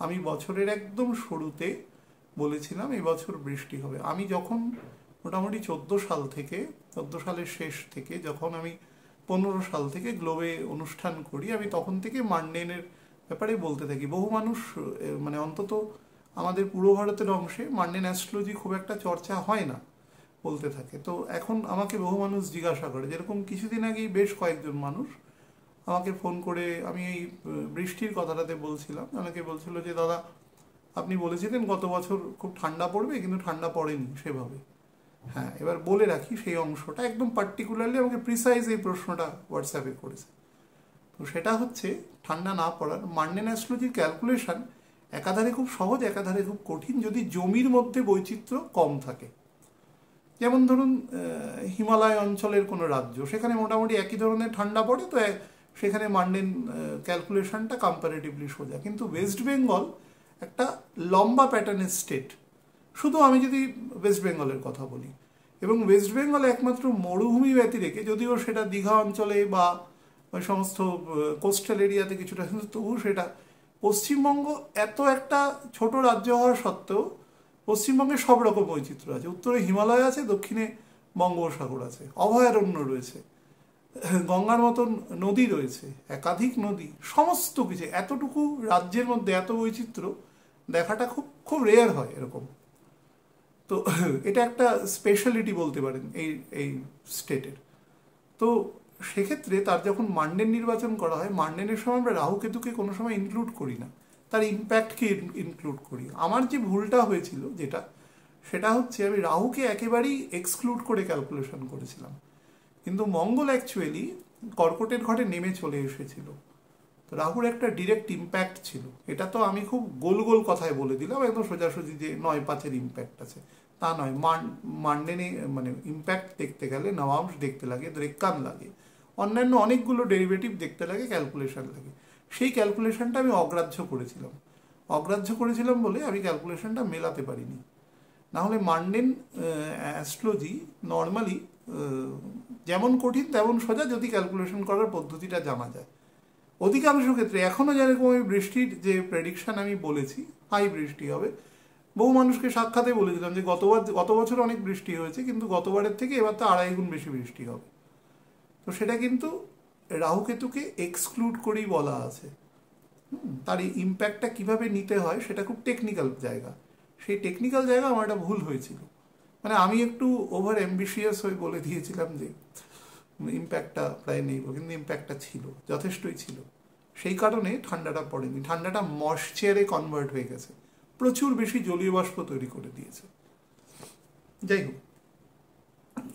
আমি বছরের একদম শুরুতে বলেছিলাম এই বছর বৃষ্টি হবে। আমি যখন মোটামুটি 14 সালের শেষ থেকে, যখন আমি 15 সাল থেকে গ্লোবে অনুষ্ঠান করি, আমি তখন থেকে মানডেনের ব্যাপারে বলতে থাকি। বহু মানুষ, মানে অন্তত আমাদের পূর্ব ভারতের অংশে মানডেন অ্যাস্ট্রোলজি খুব একটা চর্চা হয় না, বলতে থাকে। তো এখন আমাকে বহু মানুষ জিজ্ঞাসা করে, যেরকম কিছুদিন আগেই বেশ কয়েকজন মানুষ আমাকে ফোন করে, আমি এই বৃষ্টির কথাটাতে বলছিলাম, অনেকে বলছিল যে দাদা আপনি বলেছিলেন গত বছর খুব ঠান্ডা পড়বে, কিন্তু ঠান্ডা পড়েনি সেভাবে। হ্যাঁ, এবার বলে রাখি সেই অংশটা একদম পার্টিকুলারলি আমাকে প্রিসাইজ এই প্রশ্নটা হোয়াটসঅ্যাপে করেছে। তো সেটা হচ্ছে ঠান্ডা না পড়ার মানডেন অ্যাস্ট্রোলজির ক্যালকুলেশন একাধারে খুব সহজ, একাধারে খুব কঠিন, যদি জমির মধ্যে বৈচিত্র্য কম থাকে। যেমন ধরুন হিমালয় অঞ্চলের কোনো রাজ্য, সেখানে মোটামুটি একই ধরনের ঠান্ডা পড়ে, তো সেখানে মানডেন ক্যালকুলেশনটা কম্পারেটিভলি সোজা। কিন্তু ওয়েস্ট বেঙ্গল একটা লম্বা প্যাটার্নের স্টেট, শুধু আমি যদি ওয়েস্ট বেঙ্গলের কথা বলি, এবং ওয়েস্ট বেঙ্গলে একমাত্র মরুভূমি ব্যতি রেখে, যদিও সেটা দীঘা অঞ্চলে বা ওই সমস্ত কোস্টাল এরিয়াতে কিছুটা, কিন্তু তবু সেটা পশ্চিমবঙ্গ এত একটা ছোট রাজ্য হওয়া সত্ত্বেও পশ্চিমবঙ্গে সব রকম বৈচিত্র্য আছে। উত্তরে হিমালয় আছে, দক্ষিণে বঙ্গোপসাগর আছে, অভয়ারণ্য রয়েছে, গঙ্গার মতন নদী রয়েছে, একাধিক নদী, সমস্ত কিছু। এতটুকু রাজ্যের মধ্যে এত বৈচিত্র্য দেখাটা খুব খুব রেয়ার হয় এরকম। তো এটা একটা স্পেশালিটি বলতে পারেন এই এই স্টেটের। তো সেক্ষেত্রে তার যখন মানডেন নির্বাচন করা হয়, মানডেনের সময় আমরা রাহু কেতুকে কোনো সময় ইনক্লুড করি না, তার ইম্প্যাক্টকে ইনক্লুড করি। আমার যে ভুলটা হয়েছিল সেটা হচ্ছে আমি রাহুকে একেবারেই এক্সক্লুড করে ক্যালকুলেশন করেছিলাম, কিন্তু মঙ্গল অ্যাকচুয়ালি কর্কটের ঘরে নেমে চলে এসেছিল। তো রাহুর একটা ডিরেক্ট ইম্প্যাক্ট ছিল। এটা তো আমি খুব গোল গোল কথায় বলে দিলাম, একদম সোজাসুজি যে 9-5-এর ইম্প্যাক্ট আছে তা নয়। মানডেনে মানে ইম্প্যাক্ট দেখতে গেলে নবাংশ দেখতে লাগে, দ্রেক্কান লাগে, অন্যান্য অনেকগুলো ডেরিভেটিভ দেখতে লাগে, ক্যালকুলেশন লাগে। সেই ক্যালকুলেশনটা আমি অগ্রাহ্য করেছিলাম বলে আমি ক্যালকুলেশনটা মেলাতে পারিনি। নাহলে মানডেন অ্যাস্ট্রোলজি নর্মালি যেমন কঠিন তেমন সোজা, যদি ক্যালকুলেশন করার পদ্ধতিটা জানা যায়। অধিকাংশ ক্ষেত্রে এখনও যেরকম আমি বৃষ্টির যে প্রেডিকশন আমি বলেছি, হাই বৃষ্টি হবে, বহু মানুষকে সাক্ষাতে বলেছিলাম যে গত বছর অনেক বৃষ্টি হয়েছে, কিন্তু গতবারের থেকে এবার তো 2.5 গুণ বেশি বৃষ্টি হবে। তো সেটা কিন্তু রাহুকেতুকে এক্সক্লুড করেই বলা আছে। তার এই ইম্প্যাক্টটা কীভাবে নিতে হয় সেটা খুব টেকনিক্যাল জায়গা। সেই টেকনিক্যাল জায়গা আমার একটা ভুল হয়েছিল, মানে আমি একটু ওভার অ্যাম্বিশিয়াস হয়ে বলে দিয়েছিলাম যে ইম্প্যাক্টটা প্রায় নেই, কিন্তু ইম্প্যাক্টটা ছিল, যথেষ্টই ছিল। সেই কারণে ঠান্ডাটা পড়েনি, ঠান্ডাটা ময়েশ্চারে কনভার্ট হয়ে গেছে, প্রচুর বেশি জলীয় বাষ্প তৈরি করে দিয়েছে। যাই হোক,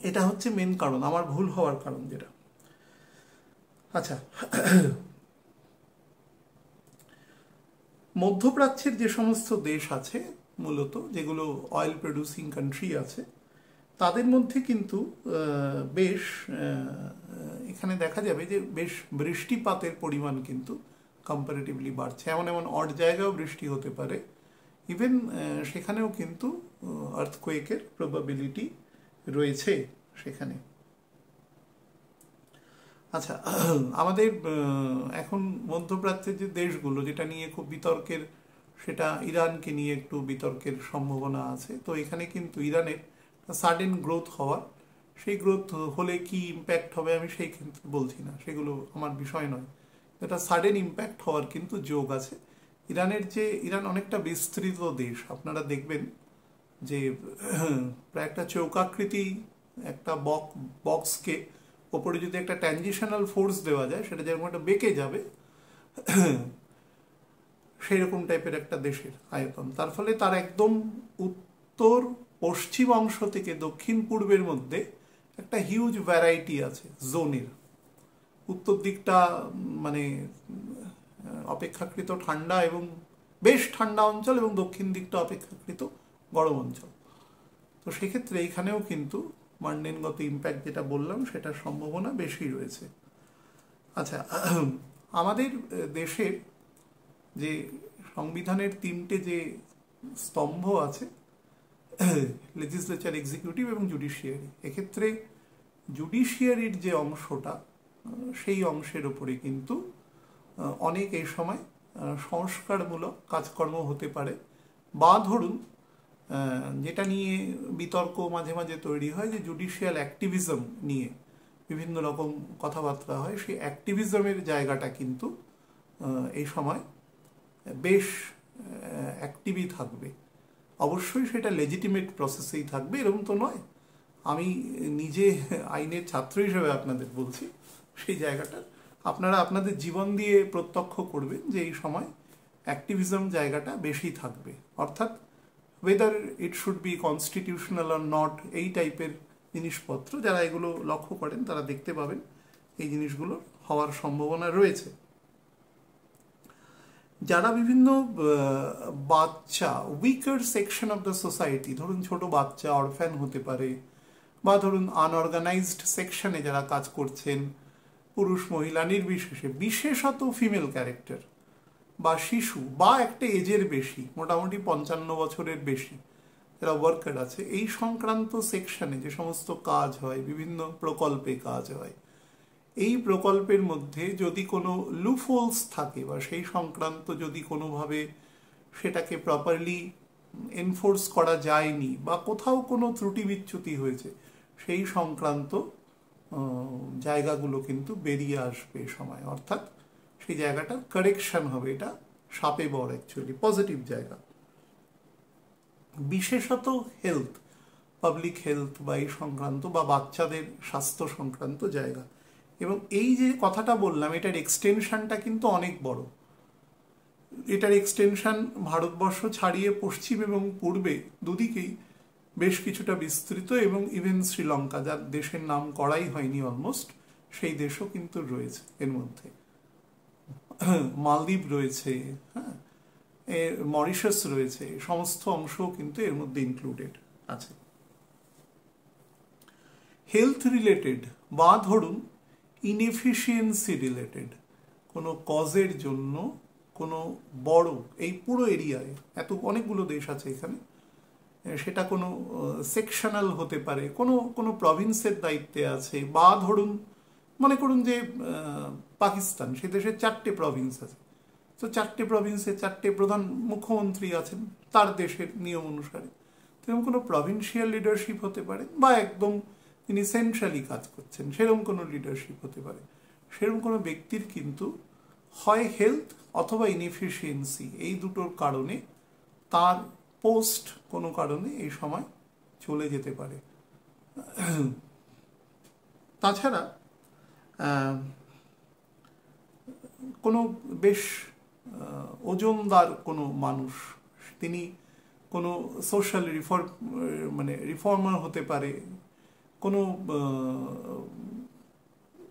এটা হচ্ছে মেন কারণ, আমার ভুল হওয়ার কারণ যেটা। আচ্ছা, মধ্যপ্রাচ্যের যে সমস্ত দেশ আছে, মূলত যেগুলো অয়েল প্রডিউসিং কান্ট্রি আছে, তাদের মধ্যে কিন্তু বেশ এখানে দেখা যাবে যে বেশ বৃষ্টিপাতের পরিমাণ কিন্তু কম্পারেটিভলি বাড়ছে। এমন এমন অড জায়গাও বৃষ্টি হতে পারে, ইভেন সেখানেও কিন্তু আর্থকোয়েকের প্রবাবিলিটি রয়েছে সেখানে। আচ্ছা, আমাদের এখন মধ্যপ্রাচ্যের যে দেশগুলো যেটা নিয়ে খুব বিতর্কের, সেটা ইরানকে নিয়ে একটু বিতর্কের সম্ভাবনা আছে। তো এখানে কিন্তু ইরানের সাডেন গ্রোথ হওয়ার, সেই গ্রোথ হলে কি ইম্প্যাক্ট হবে আমি সেই ক্ষেত্রে বলছি না, সেগুলো আমার বিষয় নয়। এটা সাডেন ইম্প্যাক্ট হওয়ার কিন্তু যোগ আছে। ইরান অনেকটা বিস্তৃত দেশ, আপনারা দেখবেন যে প্রায় একটা চৌকাকৃতি একটা বক্সকে ওপরে যদি একটা ট্রানজিশনাল ফোর্স দেওয়া যায়, সেটা যেরকম একটা বেঁকে যাবে, সেই রকম টাইপের একটা দেশের আয়তন। তার ফলে তার একদম উত্তর পশ্চিম অংশ থেকে দক্ষিণ পূর্বের মধ্যে একটা হিউজ ভ্যারাইটি আছে জোনের। উত্তর দিকটা মানে অপেক্ষাকৃত ঠান্ডা এবং বেশ ঠান্ডা অঞ্চল, এবং দক্ষিণ দিকটা অপেক্ষাকৃত গরম অঞ্চল। তো সেক্ষেত্রে এইখানেও কিন্তু মানডেনগত ইম্প্যাক্ট যেটা বললাম সেটার সম্ভাবনা বেশি রয়েছে। আচ্ছা, আমাদের দেশের যে সংবিধানের 3টে যে স্তম্ভ আছে, লেজিসলেচার, এক্সিকিউটিভ এবং জুডিশিয়ারি, এক্ষেত্রে জুডিশিয়ারির যে অংশটা, সেই অংশের ওপরে কিন্তু অনেক এই সময় সংস্কারমূলক কাজকর্ম হতে পারে। বা ধরুন যেটা নিয়ে বিতর্ক মাঝে মাঝে তৈরি হয়, যে জুডিশিয়াল অ্যাক্টিভিজম নিয়ে বিভিন্ন রকম কথাবার্তা হয়, সেই অ্যাক্টিভিজমের জায়গাটা কিন্তু এই সময় বেশ অ্যাক্টিভই থাকবে। অবশ্যই সেটা লেজিটিমেট প্রসেসেই থাকবে, এরকম তো নয়। আমি নিজে আইনের ছাত্র হিসেবে আপনাদের বলছি, সেই জায়গাটা আপনারা আপনাদের জীবন দিয়ে প্রত্যক্ষ করবেন যে এই সময় অ্যাক্টিভিজম জায়গাটা বেশি থাকবে। অর্থাৎ weather it should be constitutional or not, এই টাইপের জিনিসপত্র যারা এগুলো লক্ষ্য করেন তারা দেখতে পাবেন এই জিনিসগুলোর হওয়ার সম্ভাবনা রয়েছে। যারা বিভিন্ন বাচ্চা, weaker section of the society, ধরুন ছোট বাচ্চা, অরফ্যান হতে পারে, বা ধরুন আনঅর্গানাইজড সেকশনে যারা কাজ করছেন, পুরুষ মহিলা নির্বিশেষে, বিশেষত ফিমেল ক্যারেক্টার বা শিশু বা একটা এজের বেশি, মোটামুটি 55 বছরের বেশি যারা ওয়ার্কার আছে, এই সংক্রান্ত সেকশনে যে সমস্ত কাজ হয়, বিভিন্ন প্রকল্পে কাজ হয়, এই প্রকল্পের মধ্যে যদি কোনো লুফোলস থাকে বা সেই সংক্রান্ত যদি কোনোভাবে সেটাকে প্রপারলি এনফোর্স করা যায়নি বা কোথাও কোনো ত্রুটি বিচ্যুতি হয়েছে, সেই সংক্রান্ত জায়গাগুলো কিন্তু বেরিয়ে আসবে সময়। অর্থাৎ সেই জায়গাটার কারেকশন হবে। এটা সাপে বর, অ্যাকচুয়ালি পজিটিভ জায়গা। বিশেষত হেলথ, পাবলিক হেলথ বা এই সংক্রান্ত বা বাচ্চাদের স্বাস্থ্য সংক্রান্ত জায়গা। এবং এই যে কথাটা বললাম, এটার এক্সটেনশনটা কিন্তু অনেক বড়। এটার এক্সটেনশন ভারতবর্ষ ছাড়িয়ে পশ্চিম এবং পূর্বে দুদিকেই বেশ কিছুটা বিস্তৃত, এবং ইভেন শ্রীলঙ্কা, যার দেশের নাম করাই হয়নি অলমোস্ট, সেই দেশও কিন্তু রয়েছে এর মধ্যে। মালদ্বীপ রয়েছে, হ্যাঁ, মরিশাস রয়েছে, সমস্ত অংশও কিন্তু এর মধ্যে ইনক্লুডেড আছে। হেলথ রিলেটেড বা ধরুন ইনএফিসিয়েন্সি রিলেটেড কোনো কজের জন্য কোনো বড়, এই পুরো এরিয়ায় এত অনেকগুলো দেশ আছে এখানে, সেটা কোনো সেকশনাল হতে পারে, কোনো কোনো প্রভিন্সের দায়িত্বে আছে, বা ধরুন মনে করুন যে পাকিস্তান, সে দেশের 4টে প্রভিন্স আছে, তো 4টে প্রভিন্সে 4টে প্রধান মুখ্যমন্ত্রী আছেন তার দেশের নিয়ম অনুসারে। তেমন কোনো প্রভিন্সিয়াল লিডারশিপ হতে পারে, বা একদম তিনি সেন্ট্রালি কাজ করছেন সেরকম কোনো লিডারশিপ হতে পারে। সেরকম কোনো ব্যক্তির কিন্তু হয় হেলথ অথবা ইনএফিসিয়েন্সি, এই দুটোর কারণে তার পোস্ট কোনো কারণে এই সময় চলে যেতে পারে। তাছাড়া কোনো বেশ ওজনদার কোনো মানুষ, তিনি কোনো সোশ্যাল রিফর্মার হতে পারে, কোনো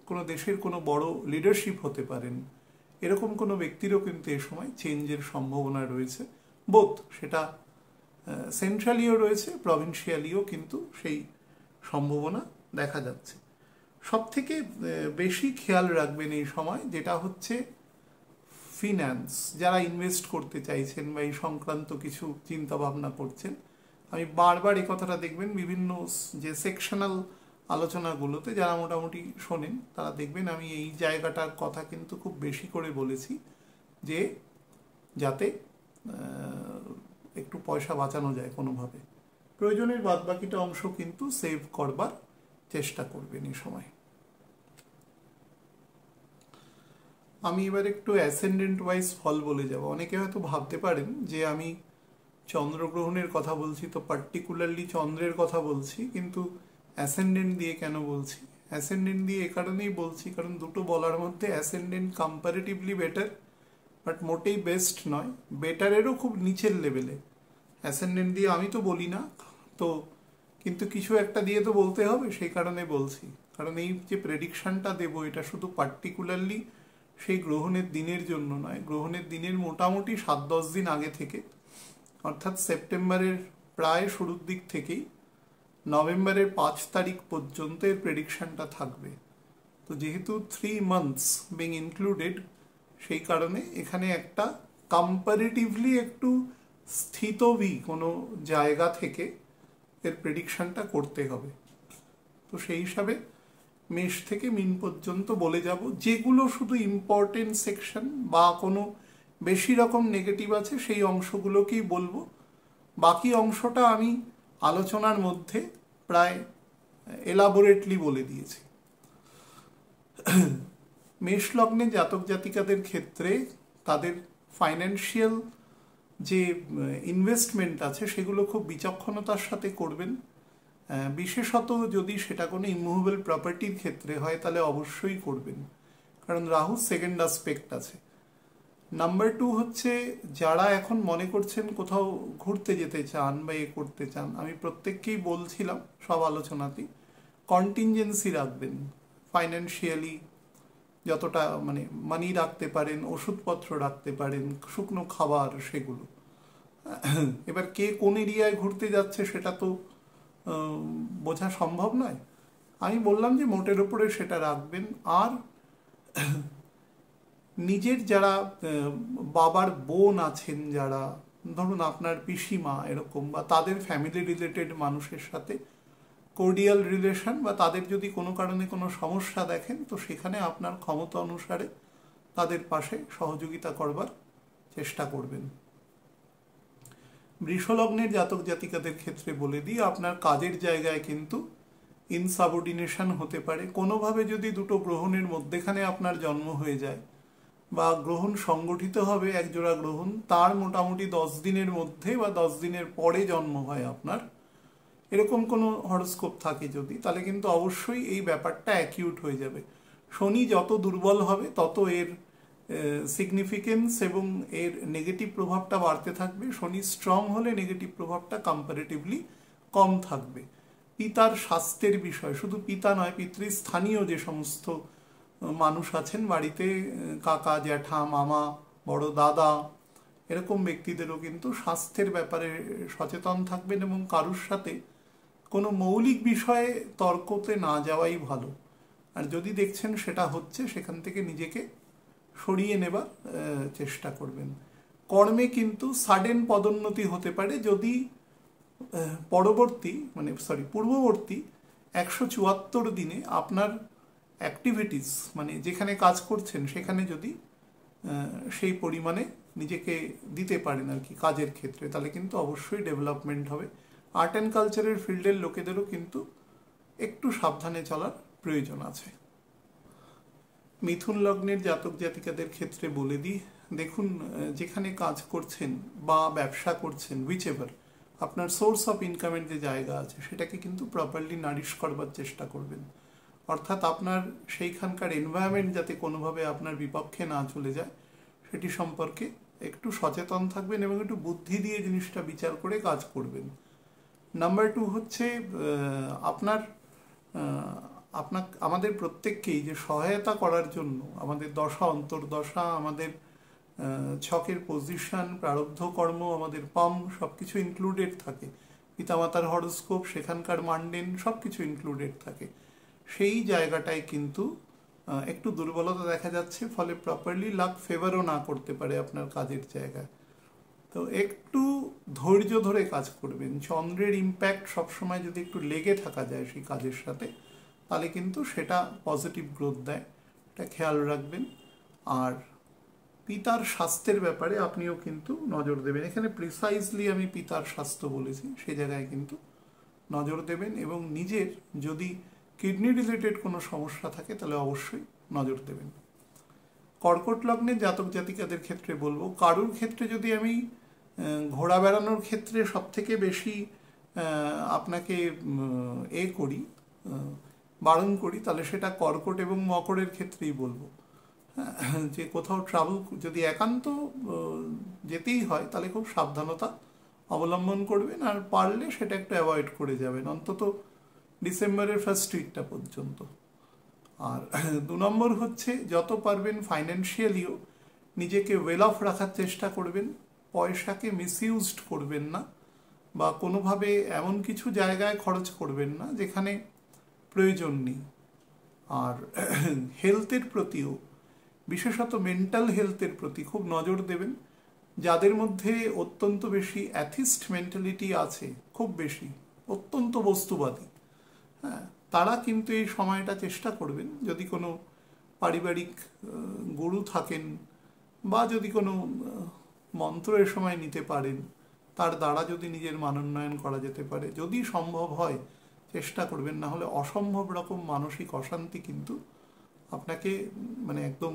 কোনো দেশের কোনো বড় লিডারশিপ হতে পারেন, এরকম কোনো ব্যক্তিরও কিন্তু এ সময় চেঞ্জের সম্ভাবনা রয়েছে। বোথ, সেটা সেন্ট্রালিও রয়েছে, প্রভিন্সিয়ালিও কিন্তু সেই সম্ভাবনা দেখা যাচ্ছে। সব থেকে বেশি খেয়াল রাখবেন এই সময় যেটা হচ্ছে ফিন্যান্স, যারা ইনভেস্ট করতে চাইছেন বা এই সংক্রান্ত কিছু চিন্তা ভাবনা করছেন, আমি বারবার এই কথাটা দেখবেন বিভিন্ন যে সেকশনাল আলোচনাগুলোতে যারা মোটামুটি শোনেন তারা দেখবেন আমি এই জায়গাটার কথা কিন্তু খুব বেশি করে বলেছি, যে যাতে একটু পয়সা বাঁচানো যায় কোনোভাবে, প্রয়োজনের বাদবাকিটা অংশ কিন্তু সেভ করবার চেষ্টা করবেন এই সময়। আমি এবার একটু অ্যাসেন্ডেন্ট ওয়াইজ ফল বলে যাব। অনেকে হয়তো ভাবতে পারেন যে আমি চন্দ্রগ্রহণের কথা বলছি তো পার্টিকুলারলি চন্দ্রের কথা বলছি, কিন্তু অ্যাসেন্ডেন্ট দিয়ে কেন বলছি? অ্যাসেন্ডেন্ট দিয়ে এ কারণেই বলছি কারণ দুটো বলার মধ্যে অ্যাসেন্ডেন্ট কম্পারেটিভলি বেটার, বাট মোটেই বেস্ট নয়, বেটারেরও খুব নিচের লেভেলে। অ্যাসেন্ডেন্ট দিয়ে আমি তো বলি না তো, কিন্তু কিছু একটা দিয়ে তো বলতে হবে, সেই কারণে বলছি। কারণ এই যে প্রেডিকশনটা দেবো এটা শুধু পার্টিকুলারলি সেই গ্রহণের দিনের জন্য নয়, গ্রহণের দিনের মোটামুটি 7-10 দিন আগে থেকে, অর্থাৎ সেপ্টেম্বরের প্রায় শুরুর দিক থেকেই নভেম্বরের 5 তারিখ পর্যন্ত এর প্রেডিকশনটা থাকবে। তো যেহেতু 3 months বিং ইনক্লুডেড, সেই কারণে এখানে একটা কম্পারেটিভলি একটু স্থিতবি কোনো জায়গা থেকে এর প্রেডিকশনটা করতে হবে। তো সেই হিসাবে মেষ থেকে মিন পর্যন্ত বলে যাব, যেগুলো শুধু ইম্পর্টেন্ট সেকশন বা কোনো বেশি রকম নেগেটিভ আছে সেই অংশগুলোকেই বলবো, বাকি অংশটা আমি আলোচনার মধ্যে প্রায় এলাবোরেটলি বলে দিয়েছি। মেষ লগ্নে জাতক জাতিকাদের ক্ষেত্রে তাদের ফাইন্যান্সিয়াল যে ইনভেস্টমেন্ট আছে সেগুলো খুব বিচক্ষণতার সাথে করবেন, বিশেষত যদি সেটা কোনো ইমুভেবল প্রপার্টির ক্ষেত্রে হয় তাহলে অবশ্যই করবেন, কারণ রাহু সেকেন্ড অ্যাসপেক্ট আছে। নাম্বার 2 হচ্ছে যারা এখন মনে করছেন কোথাও ঘুরতে যেতে চান বা এ করতে চান, আমি প্রত্যেককেই বলছিলাম সব আলোচনাতেই কন্টিনজেন্সি রাখবেন, ফাইন্যান্সিয়ালি যতটা মানে মানি রাখতে পারেন, ওষুধপত্র রাখতে পারেন, শুকনো খাবার সেগুলো। এবার কে কোন এরিয়ায় ঘুরতে যাচ্ছে সেটা তো বোঝা সম্ভব নয়, আমি বললাম যে মোটের উপরে সেটা রাখবেন। আর নিজের যারা বাবার বোন আছেন, যারা ধরুন আপনার পিসিমা এরকম, বা তাদের ফ্যামিলি রিলেটেড মানুষের সাথে কোর্ডিয়াল রিলেশন, বা তাদের যদি কোনো কারণে কোনো সমস্যা দেখেন তো সেখানে আপনার ক্ষমতা অনুসারে তাদের পাশে সহযোগিতা করবার চেষ্টা করবেন। বৃষলগ্নের জাতক জাতিকাদের ক্ষেত্রে বলে দিই, আপনার কাজের জায়গায় কিন্তু ইনসাবঅর্ডিনেশন হতে পারে কোনোভাবে। যদি দুটো গ্রহণের মধ্যেখানে আপনার জন্ম হয়ে যায় বা গ্রহণ সংগঠিত হবে একজোড়া গ্রহণ, তার মোটামুটি 10 দিনের মধ্যে বা 10 দিনের পরে জন্ম হয় আপনার, এরকম কোনো হরোস্কোপ থাকে যদি, তাহলে কিন্তু অবশ্যই এই ব্যাপারটা অ্যাকিউট হয়ে যাবে। শনি যত দুর্বল হবে তত এর সিগনিফিকেন্স এবং এর নেগেটিভ প্রভাবটা বাড়তে থাকবে। শনি স্ট্রং হলে নেগেটিভ প্রভাবটা কম্পারেটিভলি কম থাকবে। পিতার স্বাস্থ্যের বিষয়, শুধু পিতা নয়, পিতৃস্থানীয় যে সমস্ত মানুষ আছেন বাড়িতে, কাকা জ্যাঠা মামা বড় দাদা, এরকম ব্যক্তিদেরও কিন্তু স্বাস্থ্যের ব্যাপারে সচেতন থাকবেন এবং কারুর সাথে কোনো মৌলিক বিষয়ে তর্কতে না যাওয়াই ভালো। আর যদি দেখছেন সেটা হচ্ছে, সেখান থেকে নিজেকে সরিয়ে নেবার চেষ্টা করবেন। কর্মে কিন্তু সাডেন পদোন্নতি হতে পারে যদি পূর্ববর্তী 174 দিনে আপনার অ্যাক্টিভিটিস মানে যেখানে কাজ করছেন সেখানে যদি সেই পরিমাণে নিজেকে দিতে পারেন আর কি কাজের ক্ষেত্রে, তাহলে কিন্তু অবশ্যই ডেভেলপমেন্ট হবে। আর্ট অ্যান্ড কালচারের ফিল্ডের লোকেদেরও কিন্তু একটু সাবধানে চলার প্রয়োজন আছে। মিথুন লগ্নের জাতক জাতিকাদের ক্ষেত্রে বলে দিই, দেখুন যেখানে কাজ করছেন বা ব্যবসা করছেন, হুইচএভার আপনার সোর্স অফ ইনকামের যে জায়গা আছে সেটাকে কিন্তু প্রপারলি নারিশ করবার চেষ্টা করবেন। অর্থাৎ আপনার সেইখানকার এনভায়রনমেন্ট যাতে কোনোভাবে আপনার বিপক্ষে না চলে যায় সেটি সম্পর্কে একটু সচেতন থাকবেন এবং একটু বুদ্ধি দিয়ে জিনিসটা বিচার করে কাজ করবেন। নাম্বার 2 হচ্ছে আমাদের প্রত্যেককেই যে সহায়তা করার জন্য আমাদের দশা অন্তর্দশা, আমাদের ছকের পজিশন, প্রারব্ধ কর্ম, আমাদের পাম সব কিছু ইনক্লুডেড থাকে, পিতামাতার হরোস্কোপ, সেখানকার মান্ডেন সব কিছু ইনক্লুডেড থাকে। সেই জায়গাটায় কিন্তু একটু দুর্বলতা দেখা যাচ্ছে, ফলে প্রপারলি লাক ফেভারও না করতে পারে আপনার কাজের জায়গায়। তো একটু ধৈর্য ধরে কাজ করবেন। চন্দ্রের ইম্প্যাক্ট সবসময় যদি একটু লেগে থাকা যায় সেই কাজের সাথে, তাহলে কিন্তু সেটা পজিটিভ গ্রোথ দেয়, এটা খেয়াল রাখবেন। আর পিতার স্বাস্থ্যের ব্যাপারে আপনিও কিন্তু নজর দেবেন। এখানে প্রিসাইজলি আমি পিতার স্বাস্থ্য বলেছি, সেই জায়গায় কিন্তু নজর দেবেন। এবং নিজের যদি কিডনি রিলেটেড কোনো সমস্যা থাকে তাহলে অবশ্যই নজর দেবেন। কর্কট লগ্নের জাতক জাতিকাদের ক্ষেত্রে বলবো, কারুর ক্ষেত্রে যদি আমি ঘোরা বেড়ানোর ক্ষেত্রে সব থেকে বেশি আপনাকে করি, বারণ করি, তাহলে সেটা কর্কট এবং মকরের ক্ষেত্রেই বলবো। যে কোথাও ট্রাভেল যদি একান্ত যেতেই হয় তাহলে খুব সাবধানতা অবলম্বন করবেন, আর পারলে সেটা একটু অ্যাভয়েড করে যাবেন অন্তত ডিসেম্বরের ফার্স্ট উইকটা পর্যন্ত। আর 2 নম্বর হচ্ছে, যত পারবেন ফাইন্যান্সিয়ালিও নিজেকে ওয়েল অফ রাখার চেষ্টা করবেন। পয়সাকে মিসইউজড করবেন না, বা কোনোভাবে এমন কিছু জায়গায় খরচ করবেন না যেখানে প্রয়োজন নেই। আর হেলথের প্রতিও, বিশেষত মেন্টাল হেলথের প্রতি খুব নজর দেবেন। যাদের মধ্যে অত্যন্ত বেশি অ্যাথিস্ট মেন্টালিটি আছে, খুব বেশি অত্যন্ত বস্তুবাদী, হ্যাঁ, তারা কিন্তু এই সময়টা চেষ্টা করবেন, যদি কোনো পারিবারিক গুরু থাকেন বা যদি কোনো মন্ত্র এ সময় নিতে পারেন, তার দ্বারা যদি নিজের মানোন্নয়ন করা যেতে পারে, যদি সম্ভব হয় চেষ্টা করবেন। না হলে অসম্ভব রকম মানসিক অশান্তি কিন্তু আপনাকে মানে একদম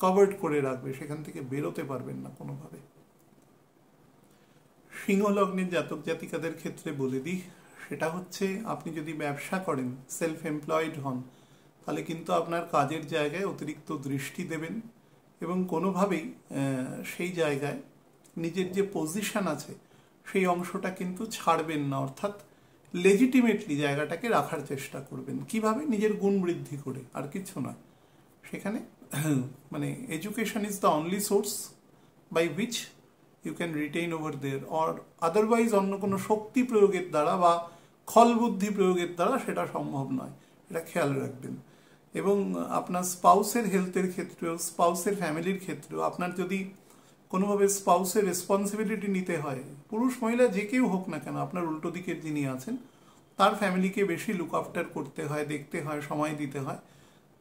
কভার্ড করে রাখবে, সেখান থেকে বেরোতে পারবেন না কোনোভাবে। সিংহ লগ্নের জাতক জাতিকাদের ক্ষেত্রে বলে দিই, সেটা হচ্ছে আপনি যদি ব্যবসা করেন, সেলফ এমপ্লয়েড হন, তাহলে কিন্তু আপনার কাজের জায়গায় অতিরিক্ত দৃষ্টি দেবেন এবং কোনোভাবেই সেই জায়গায় নিজের যে পজিশন আছে সেই অংশটা কিন্তু ছাড়বেন না, অর্থাৎ লেজিটিমেটলি জায়গাটাকে রাখার চেষ্টা করবেন। কিভাবে? নিজের গুণ বৃদ্ধি করে, আর কিছু নয়। সেখানে মানে education is the only source by which you can retain over there, or otherwise অন্য কোনো শক্তি প্রয়োগের দ্বারা বা খল বুদ্ধি প্রয়োগের দ্বারা সেটা সম্ভব নয়, এটা খেয়াল রাখবেন। এবং আপনার স্পাউসের হেলথের ক্ষেত্রেও, স্পাউসের ফ্যামিলির ক্ষেত্রেও, আপনার যদি কোনোভাবে স্পাউসের রেসপন্সিবিলিটি নিতে হয়, পুরুষ মহিলা যে কেউ হোক না কেন, আপনার উল্টো দিকের যিনি আছেন তার ফ্যামিলিকে বেশি লুক আফটার করতে হয়, দেখতে হয়, সময় দিতে হয়,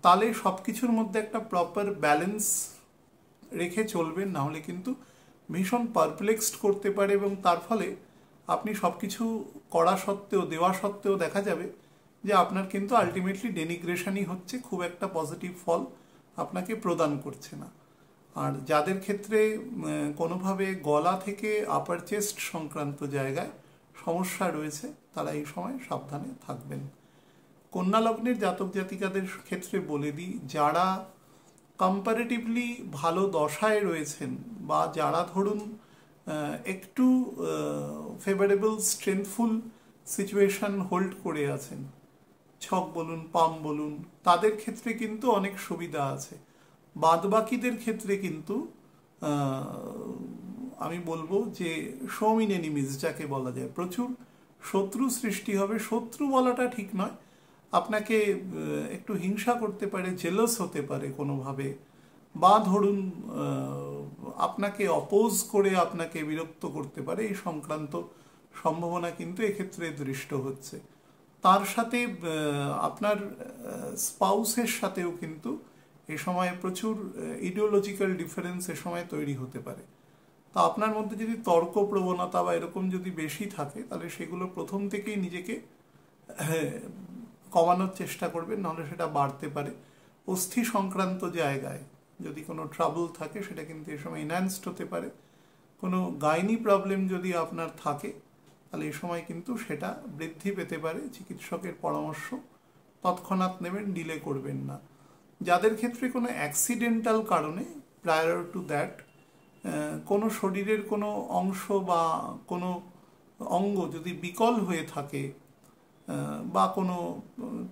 তাহলে সব কিছুর মধ্যে একটা প্রপার ব্যালেন্স রেখে চলবেন। না হলে কিন্তু ভীষণ পারপ্লেক্সড করতে পারে, এবং তার ফলে আপনি সব কিছু করা সত্ত্বেও, দেওয়া সত্ত্বেও দেখা যাবে যে আপনার কিন্তু আলটিমেটলি ডেনিগ্রেশনই হচ্ছে, খুব একটা পজিটিভ ফল আপনাকে প্রদান করছে না। আর যাদের ক্ষেত্রে কোনোভাবে গলা থেকে আপার চেস্ট সংক্রান্ত জায়গায় সমস্যা রয়েছে, তারা এই সময় সাবধানে থাকবেন। কন্যা লগ্নের জাতক জাতিকাদের ক্ষেত্রে বলে দিই, যারা কম্পারেটিভলি ভালো দশায় রয়েছেন, বা যারা ধরুন একটু ফেভারেবল স্ট্রেংথফুল সিচুয়েশন হোল্ড করে আছেন, ছক বলুন, পাম বলুন, তাদের ক্ষেত্রে কিন্তু অনেক সুবিধা আছে। বাদবাকিদের ক্ষেত্রে কিন্তু আমি বলবো যে শো ইন এনিমিজ যাকে বলা যায়, প্রচুর শত্রু সৃষ্টি হবে। শত্রু বলাটা ঠিক নয়, আপনাকে একটু হিংসা করতে পারে, জেলাস হতে পারে কোনোভাবে, বা ধরুন আপনাকে অপোজ করে আপনাকে বিরক্ত করতে পারে, এই সংক্রান্ত সম্ভাবনা কিন্তু এক্ষেত্রে দৃষ্ট হচ্ছে। তার সাথে আপনার স্পাউসের সাথেও কিন্তু এ সময় প্রচুর ইডিওলজিক্যাল ডিফারেন্স এ সময় তৈরি হতে পারে। তা আপনার মধ্যে যদি তর্ক প্রবণতা বা এরকম যদি বেশি থাকে, তাহলে সেগুলো প্রথম থেকেই নিজেকে কমানোর চেষ্টা করবেন, নাহলে সেটা বাড়তে পারে। অস্থি সংক্রান্ত জায়গায় যদি কোনো ট্রাবল থাকে, সেটা কিন্তু এ সময় এনহ্যান্সড হতে পারে। কোনো গাইনি প্রবলেম যদি আপনার থাকে, তাহলে এই সময় কিন্তু সেটা বৃদ্ধি পেতে পারে। চিকিৎসকের পরামর্শ তৎক্ষণাৎ নেবেন, ডিলে করবেন না। যাদের ক্ষেত্রে কোনো অ্যাক্সিডেন্টাল কারণে, প্রায়র টু দ্যাট, কোনো শরীরের কোনো অংশ বা কোনো অঙ্গ যদি বিকল হয়ে থাকে, বা কোনো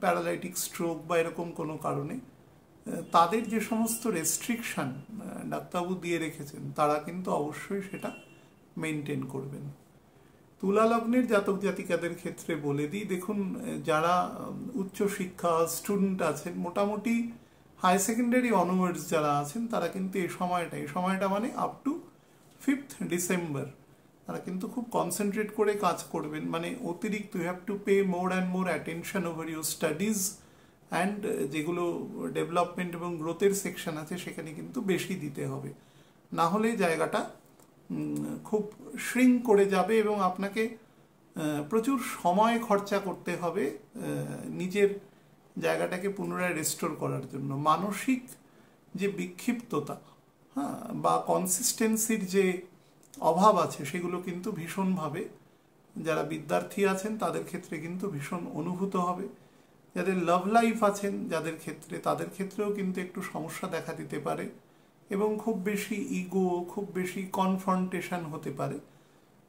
প্যারালাইটিক স্ট্রোক বা এরকম কোনো কারণে, তাদের যে সমস্ত রেস্ট্রিকশন ডাক্তারবাবু দিয়ে রেখেছেন, তারা কিন্তু অবশ্যই সেটা মেনটেন করবেন। তুলা লগ্নের জাতক জাতিকাদের ক্ষেত্রে বলে দিই, দেখুন, যারা উচ্চশিক্ষা স্টুডেন্ট আছেন, মোটামুটি হাই সেকেন্ডারি অনওয়ার্ডস যারা আছেন তারা কিন্তু এই সময়টা মানে আপ টু 5th ডিসেম্বর তারা কিন্তু খুব কনসেন্ট্রেট করে কাজ করবেন, মানে অতিরিক্ত you have to pay more and more attention over your studies and যেগুলো ডেভেলপমেন্ট এবং গ্রোথের সেকশন আছে সেখানে কিন্তু বেশি দিতে হবে, না হলে জায়গাটা খুব শ্রিঙ্ক করে যাবে এবং আপনাকে প্রচুর সময় খরচা করতে হবে নিজের জায়গাটাকে পুনরায় রেস্টোর করার জন্য। মানসিক যে বিক্ষিপ্ততা, হ্যাঁ, বা কনসিস্টেন্সির যে অভাব আছে সেগুলো কিন্তু ভীষণভাবে যারা বিদ্যার্থী আছেন তাদের ক্ষেত্রে কিন্তু ভীষণ অনুভূত হবে। যাদের লাভ লাইফ আছেন যাদের ক্ষেত্রে তাদের ক্ষেত্রেও কিন্তু একটু সমস্যা দেখা দিতে পারে এবং খুব বেশি ইগো, খুব বেশি কনফ্রন্টেশন হতে পারে।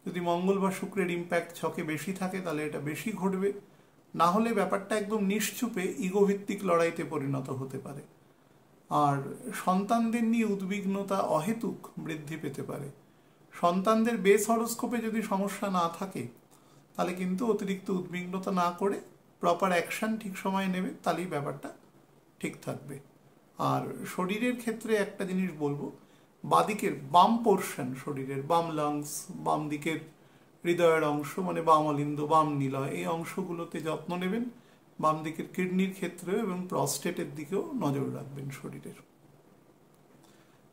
যদি মঙ্গল বা শুক্রের ইম্প্যাক্ট ছকে বেশি থাকে তাহলে এটা বেশি ঘটবে, না হলে ব্যাপারটা একদম নিশ্চুপে ইগোভিত্তিক লড়াইতে পরিণত হতে পারে। আর সন্তানদের নিয়ে উদ্বিগ্নতা অহেতুক বৃদ্ধি পেতে পারে। সন্তানদের বেস হরোস্কোপে যদি সমস্যা না থাকে তাহলে কিন্তু অতিরিক্ত উদ্বিগ্নতা না করে প্রপার অ্যাকশন ঠিক সময়ে নেবে, তাহলেই ব্যাপারটা ঠিক থাকবে। আর শরীরের ক্ষেত্রে একটা জিনিস বলবো, বাদিকের বাম পোর্শন, শরীরের বাম লাংস, বাম দিকের হৃদয়ের অংশ মানে বাম অলিন্দ, বাম নিলয়, এই অংশগুলোতে যত্ন নেবেন। বাম দিকের কিডনির ক্ষেত্রেও এবং প্রস্টেটের দিকেও নজর রাখবেন শরীরের।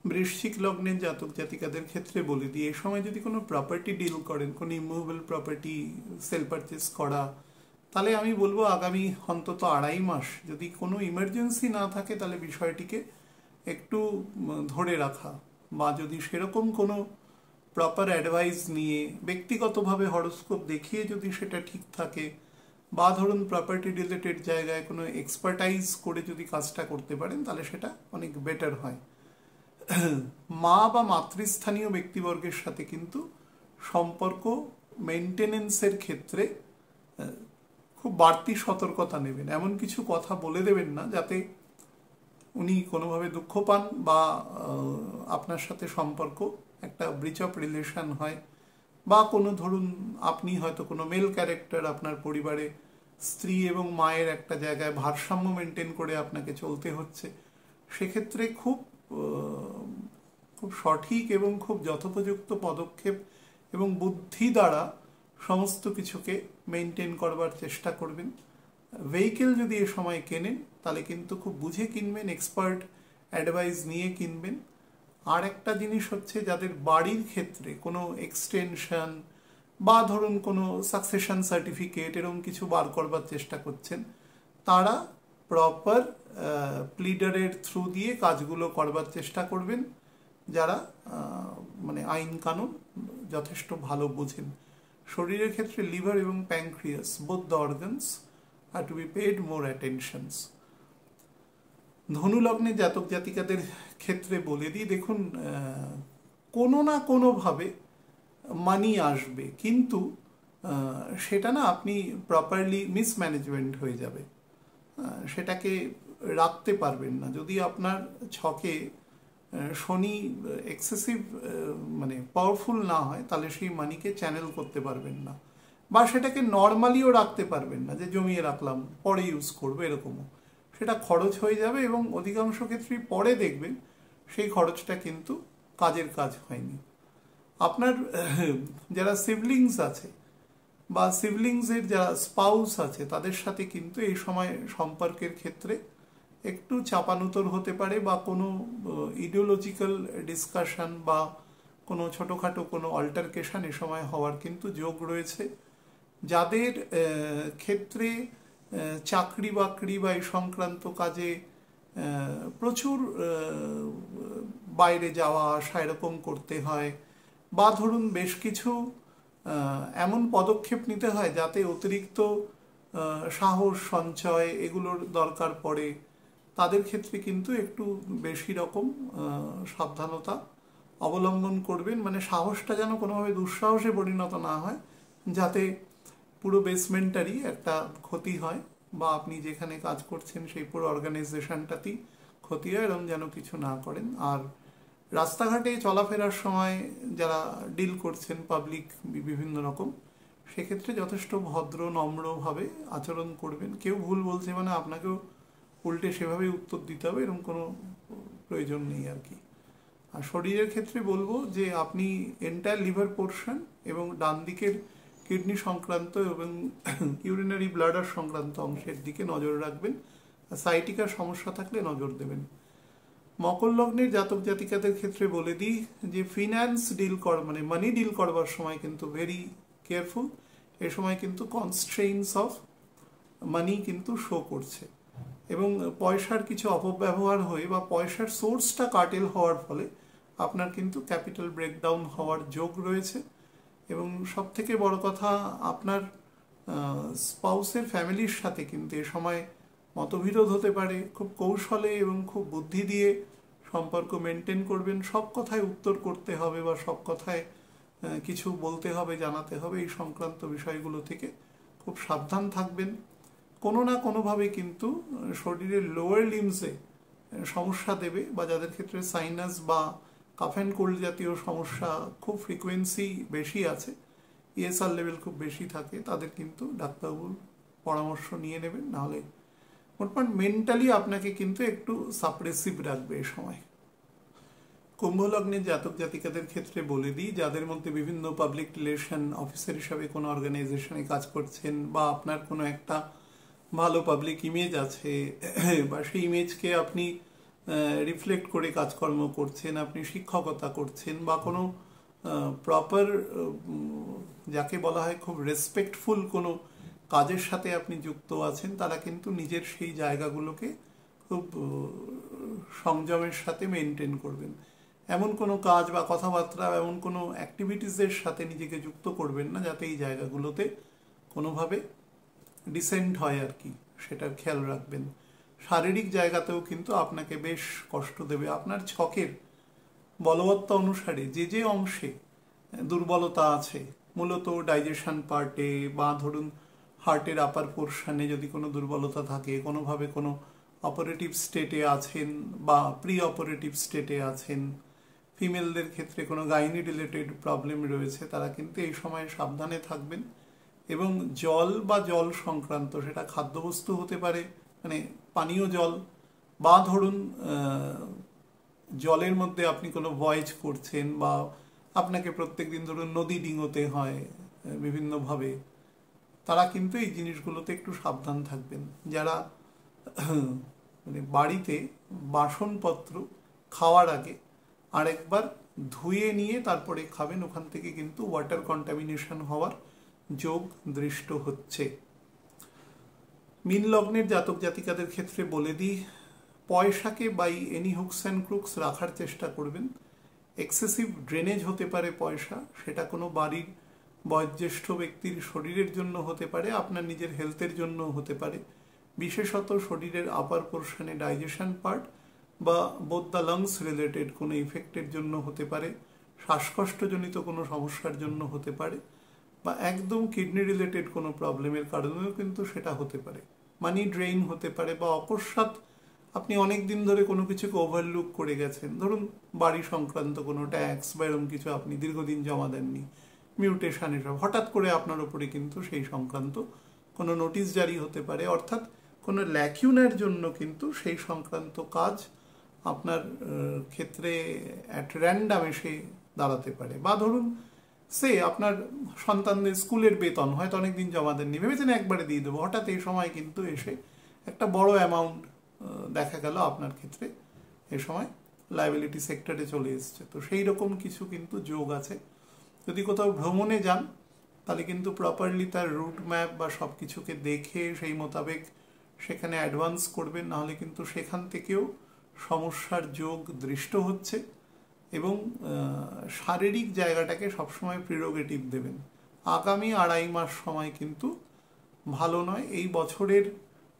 বৃশ্চিক লগ্নের জাতক জাতিকাদের ক্ষেত্রে বলে দিই, এই সময় যদি কোনো প্রপার্টি ডিল করেন, কোনো ইমুভেবল প্রপার্টি সেল পারচেস করা, তাহলে আমি বলবো আগামী অন্তত 2.5 মাস যদি কোনো ইমার্জেন্সি না থাকে তাহলে বিষয়টিকে একটু ধরে রাখা, বা যদি সেরকম কোনো প্রপার অ্যাডভাইস নিয়ে ব্যক্তিগতভাবে হরোস্কোপ দেখিয়ে যদি সেটা ঠিক থাকে, বা ধরুন প্রপার্টি রিলেটেড জায়গায় কোনো এক্সপার্টাইজ করে যদি কাজটা করতে পারেন তাহলে সেটা অনেক বেটার হয়। মা বা মাতৃস্থানীয় ব্যক্তিবর্গের সাথে কিন্তু সম্পর্ক মেনটেনেন্সের ক্ষেত্রে খুব বাড়তি সতর্কতা নেবেন। এমন কিছু কথা বলে দেবেন না যাতে উনি কোনোভাবে দুঃখ পান বা আপনার সাথে সম্পর্ক একটা ব্রিচ অফ রিলেশন হয়, বা কোনো ধরুন আপনি হয়তো কোনো মেল ক্যারেক্টার, আপনার পরিবারে স্ত্রী এবং মায়ের একটা জায়গায় ভারসাম্য মেনটেন করে আপনাকে চলতে হচ্ছে, সেক্ষেত্রে খুব সঠিক এবং খুব যথোপযুক্ত পদক্ষেপ এবং বুদ্ধি দ্বারা সমস্ত কিছুকে মেনটেন করবার চেষ্টা করবেন। ভেহিকেল যদি এ সময় কেনেন তাহলে কিন্তু খুব বুঝে কিনবেন, এক্সপার্ট অ্যাডভাইস নিয়ে কিনবেন। আর একটা জিনিস হচ্ছে, যাদের বাড়ির ক্ষেত্রে কোনো এক্সটেনশন বা ধরুন কোনো সাকসেশন সার্টিফিকেট এরকম কিছু বার করবার চেষ্টা করছেন, তারা প্রপার প্লিডারের থ্রু দিয়ে কাজগুলো করবার চেষ্টা করবেন, যারা মানে আইন কানুন যথেষ্ট ভালো বোঝেন। শরীরের ক্ষেত্রে লিভার এবং pancreas, both the organs are to be paid more attentions. ধনু লগ্নে জাতক জাতিকাদের ক্ষেত্রে বলে দিই, দেখুন কোনো না কোনোভাবে মানি আসবে, কিন্তু সেটা না আপনি প্রপারলি মিসম্যানেজমেন্ট হয়ে যাবে, সেটাকে রাখতে পারবেন না। যদি আপনার ছকে শনি এক্সেসিভ মানে পাওয়ারফুল না হয় তাহলে সেই মানিকে চ্যানেল করতে পারবেন না, বা সেটাকে নর্মালিও রাখতে পারবেন না যে জমিয়ে রাখলাম পরে ইউজ করবো, এরকমও সেটা খরচ হয়ে যাবে এবং অধিকাংশ ক্ষেত্রেই পরে দেখবেন সেই খরচটা কিন্তু কাজের কাজ হয়নি। আপনার যারা সিবলিংস আছে বা সিবলিংসের যারা স্পাউস আছে তাদের সাথে কিন্তু এই সময় সম্পর্কের ক্ষেত্রে একটু চাপানুতর হতে পারে, বা কোনো ইডিওলজিক্যাল ডিসকাশন বা কোনো ছোটোখাটো কোনো অল্টারকেশন এ সময় হওয়ার কিন্তু যোগ রয়েছে। যাদের ক্ষেত্রে চাকরি বাকরি বা এই সংক্রান্ত কাজে প্রচুর বাইরে যাওয়া আসা এরকম করতে হয়, বা ধরুন বেশ কিছু এমন পদক্ষেপ নিতে হয় যাতে অতিরিক্ত সাহস সঞ্চয় এগুলোর দরকার পড়ে, তাদের ক্ষেত্রে কিন্তু একটু বেশি রকম সাবধানতা অবলম্বন করবেন। মানে সাহসটা যেন কোনোভাবে দুঃসাহসে পরিণত না হয়, যাতে পুরো বেসমেন্টারই একটা ক্ষতি হয়, বা আপনি যেখানে কাজ করছেন সেই পুরো অর্গানাইজেশনটাতেই ক্ষতি হয়, এরকম যেন কিছু না করেন। আর রাস্তাঘাটে চলাফেরার সময় যারা ডিল করছেন পাবলিক বিভিন্ন রকম, সেক্ষেত্রে যথেষ্ট ভদ্র নম্রভাবে আচরণ করবেন। কেউ ভুল বলছে মানে আপনাকেও উল্টে সেভাবেই উত্তর দিতে হবে এরকম কোনো প্রয়োজন নেই আর কি। আর শরীরের ক্ষেত্রে বলবো যে আপনি এন্টায়ার লিভার পোর্শন এবং ডান দিকের কিডনি সংক্রান্ত এবং ইউরিনারি ব্লাডার সংক্রান্ত অংশের দিকে নজর রাখবেন। সাইটিকার সমস্যা থাকলে নজর দেবেন। মকর লগ্নের জাতক জাতিকাদের ক্ষেত্রে বলে দিই যে ফিনান্স ডিল মানে মানি ডিল করবার সময় কিন্তু ভেরি কেয়ারফুল। এ সময় কিন্তু কনস্ট্রেইনস অফ মানি কিন্তু শো করছে এবং পয়সার কিছু অপব্যবহার হয়ে বা পয়সার সোর্সটা কাটেল হওয়ার ফলে আপনার কিন্তু ক্যাপিটাল ব্রেকডাউন হওয়ার যোগ রয়েছে। এবং সব থেকে বড় কথা, আপনার স্পাউসের ফ্যামিলির সাথে কিন্তু এ সময় মতবিরোধ হতে পারে। খুব কৌশলে এবং খুব বুদ্ধি দিয়ে সম্পর্ক মেনটেন করবেন। সব কথায় উত্তর করতে হবে বা সব কথায় কিছু বলতে হবে, জানাতে হবে, এই সংক্রান্ত বিষয়গুলো থেকে খুব সাবধান থাকবেন। কোনো না কোনোভাবে কিন্তু শরীরের লোয়ার লিমসে সমস্যা দেবে বা যাদের ক্ষেত্রে সাইনাস বা কাফ অ্যান্ড কোল্ড জাতীয় সমস্যা খুব ফ্রিকোয়েন্সি বেশি আছে, ইএসআর লেভেল খুব বেশি থাকে, তাদের কিন্তু ডাক্তারবাবুর পরামর্শ নিয়ে নেবেন। নাহলে মোটমাট মেন্টালি আপনাকে কিন্তু একটু সাপ্রেসিভ রাখবে এ সময়। কুম্ভ লগ্নের জাতক জাতিকাদের ক্ষেত্রে বলে দিই, যাদের মধ্যে বিভিন্ন পাবলিক রিলেশন অফিসার হিসাবে কোনো অর্গানাইজেশনে কাজ করছেন বা আপনার কোনো একটা ভালো পাবলিক ইমেজ আছে বা সেই ইমেজকে আপনি রিফ্লেক্ট করে কাজকর্ম করছেন, আপনি শিক্ষকতা করছেন বা কোনো প্রপার যাকে বলা হয় খুব রেসপেক্টফুল কোনো কাজের সাথে আপনি যুক্ত আছেন, তারা কিন্তু নিজের সেই জায়গাগুলোকে খুব সংযমের সাথে মেনটেন করবেন। এমন কোনো কাজ বা কথাবার্তা, এমন কোনো অ্যাক্টিভিটিসের সাথে নিজেকে যুক্ত করবেন না যাতে এই জায়গাগুলোতে কোনোভাবে ডিসেন্ট হয় আর কি, সেটার খেয়াল রাখবেন। শারীরিক জায়গাতেও কিন্তু আপনাকে বেশ কষ্ট দেবে। আপনার ছকের বলবত্তা অনুসারে যে যে অংশে দুর্বলতা আছে, মূলত ডাইজেশন পার্টে বা ধরুন হার্টের আপার পোর্শনে যদি কোনো দুর্বলতা থাকে, কোনোভাবে কোনো অপারেটিভ স্টেটে আছেন বা প্রি অপারেটিভ স্টেটে আছেন, ফিমেলদের ক্ষেত্রে কোনো গাইনি রিলেটেড প্রবলেম রয়েছে, তারা কিন্তু এই সময় সাবধানে থাকবেন। এবং জল বা জল সংক্রান্ত, সেটা খাদ্যবস্তু হতে পারে, মানে পানীয় জল, বা ধরুন জলের মধ্যে আপনি কোনো ভয়েজ করছেন বা আপনাকে প্রত্যেকদিন ধরুন নদী ডিঙোতে হয় বিভিন্নভাবে, তারা কিন্তু এই জিনিসগুলোতে একটু সাবধান থাকবেন। যারা মানে বাড়িতে বাসনপত্র খাওয়ার আগে আরেকবার ধুয়ে নিয়ে তারপরে খাবেন, ওখান থেকে কিন্তু ওয়াটার কন্টামিনেশন হওয়ার যোগ দৃষ্ট হচ্ছে। মীন লগ্নের জাতক জাতিকাদের ক্ষেত্রে বলে দিই, পয়সাকে by any hooks and crooks রাখার চেষ্টা করবেন। এক্সেসিভ ড্রেনেজ হতে পারে পয়সা, সেটা কোনো বাড়ির বয়োজ্যেষ্ঠ ব্যক্তির শরীরের জন্য হতে পারে, আপনার নিজের হেলথের জন্য হতে পারে, বিশেষত শরীরের আপার পোর্শনে ডাইজেশন পার্ট বা বোথ দ্য লাংস রিলেটেড কোনো ইফেক্টের জন্য হতে পারে, শ্বাসকষ্টজনিত কোনো সমস্যার জন্য হতে পারে, বা একদম কিডনি রিলেটেড কোনো প্রবলেমের কারণেও কিন্তু সেটা হতে পারে। মানি ড্রেইন হতে পারে বা অকস্মাৎ আপনি অনেক দিন ধরে কোনো কিছুকে ওভারলুক করে গেছেন, ধরুন বাড়ি সংক্রান্ত কোনো ট্যাক্স বা এরকম কিছু আপনি দীর্ঘদিন জমা দেননি, মিউটেশন, এসব হঠাৎ করে আপনার উপরে কিন্তু সেই সংক্রান্ত কোনো নোটিশ জারি হতে পারে। অর্থাৎ কোনো ল্যাকিউনের জন্য কিন্তু সেই সংক্রান্ত কাজ আপনার ক্ষেত্রে অ্যাট র্যান্ডাম এসে দাঁড়াতে পারে। বা ধরুন আপনার সন্তানদের স্কুলের বেতন হয়তো অনেকদিন জমা দেননি, ভেবেছেন একবারে দিয়ে দেবো, হঠাৎ এই সময় কিন্তু এসে একটা বড় অ্যামাউন্ট দেখা গেল আপনার ক্ষেত্রে এ সময় লায়াবিলিটি সেক্টরে চলে এসছে। তো সেই রকম কিছু কিন্তু যোগ আছে। যদি কোথাও ভ্রমণে যান তাহলে কিন্তু প্রপারলি তার রুট ম্যাপ বা সব কিছুকে দেখে সেই মোতাবেক সেখানে অ্যাডভান্স করবেন, নাহলে কিন্তু সেখান থেকেও সমস্যার যোগ দৃষ্ট হচ্ছে। এবং শারীরিক জায়গাটাকে সবসময় প্রিরোগেটিভ দেবেন। আগামী 2.5 মাস সময় কিন্তু ভালো নয়। এই বছরের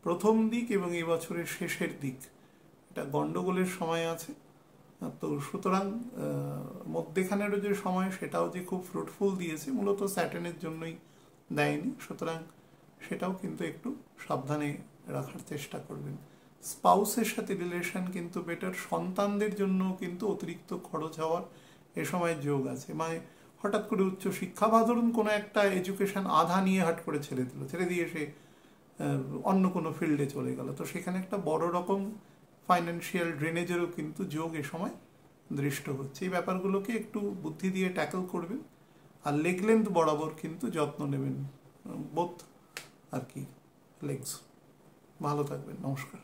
প্রথম দিক এবং এই বছরের শেষের দিক এটা গন্ডগোলের সময় আছে। তো সুতরাং মধ্যেখানেরও যে সময় সেটাও যে খুব ফ্রুটফুল দিয়েছে, মূলত স্যাটার্নের জন্যই দেয়নি, সুতরাং সেটাও কিন্তু একটু সাবধানে রাখার চেষ্টা করবেন। স্পাউসের সাথে রিলেশন কিন্তু বেটার, সন্তানদের জন্য কিন্তু অতিরিক্ত খরচ হওয়ার এ সময় যোগ আছে। মানে হঠাৎ করে উচ্চশিক্ষা বা ধরুন কোনো একটা এডুকেশন আধা নিয়ে হাট করে ছেড়ে দিয়ে সে অন্য কোনো ফিল্ডে চলে গেল, তো সেখানে একটা বড় রকম ফাইন্যান্সিয়াল ড্রেনেজেরও কিন্তু যোগ এ সময় দৃষ্ট হচ্ছে। এই ব্যাপারগুলোকে একটু বুদ্ধি দিয়ে ট্যাকল করবেন, আর লেগ লেন্থ বরাবর কিন্তু যত্ন নেবেন, বোথ আর কি লেগস। ভালো থাকবেন, নমস্কার।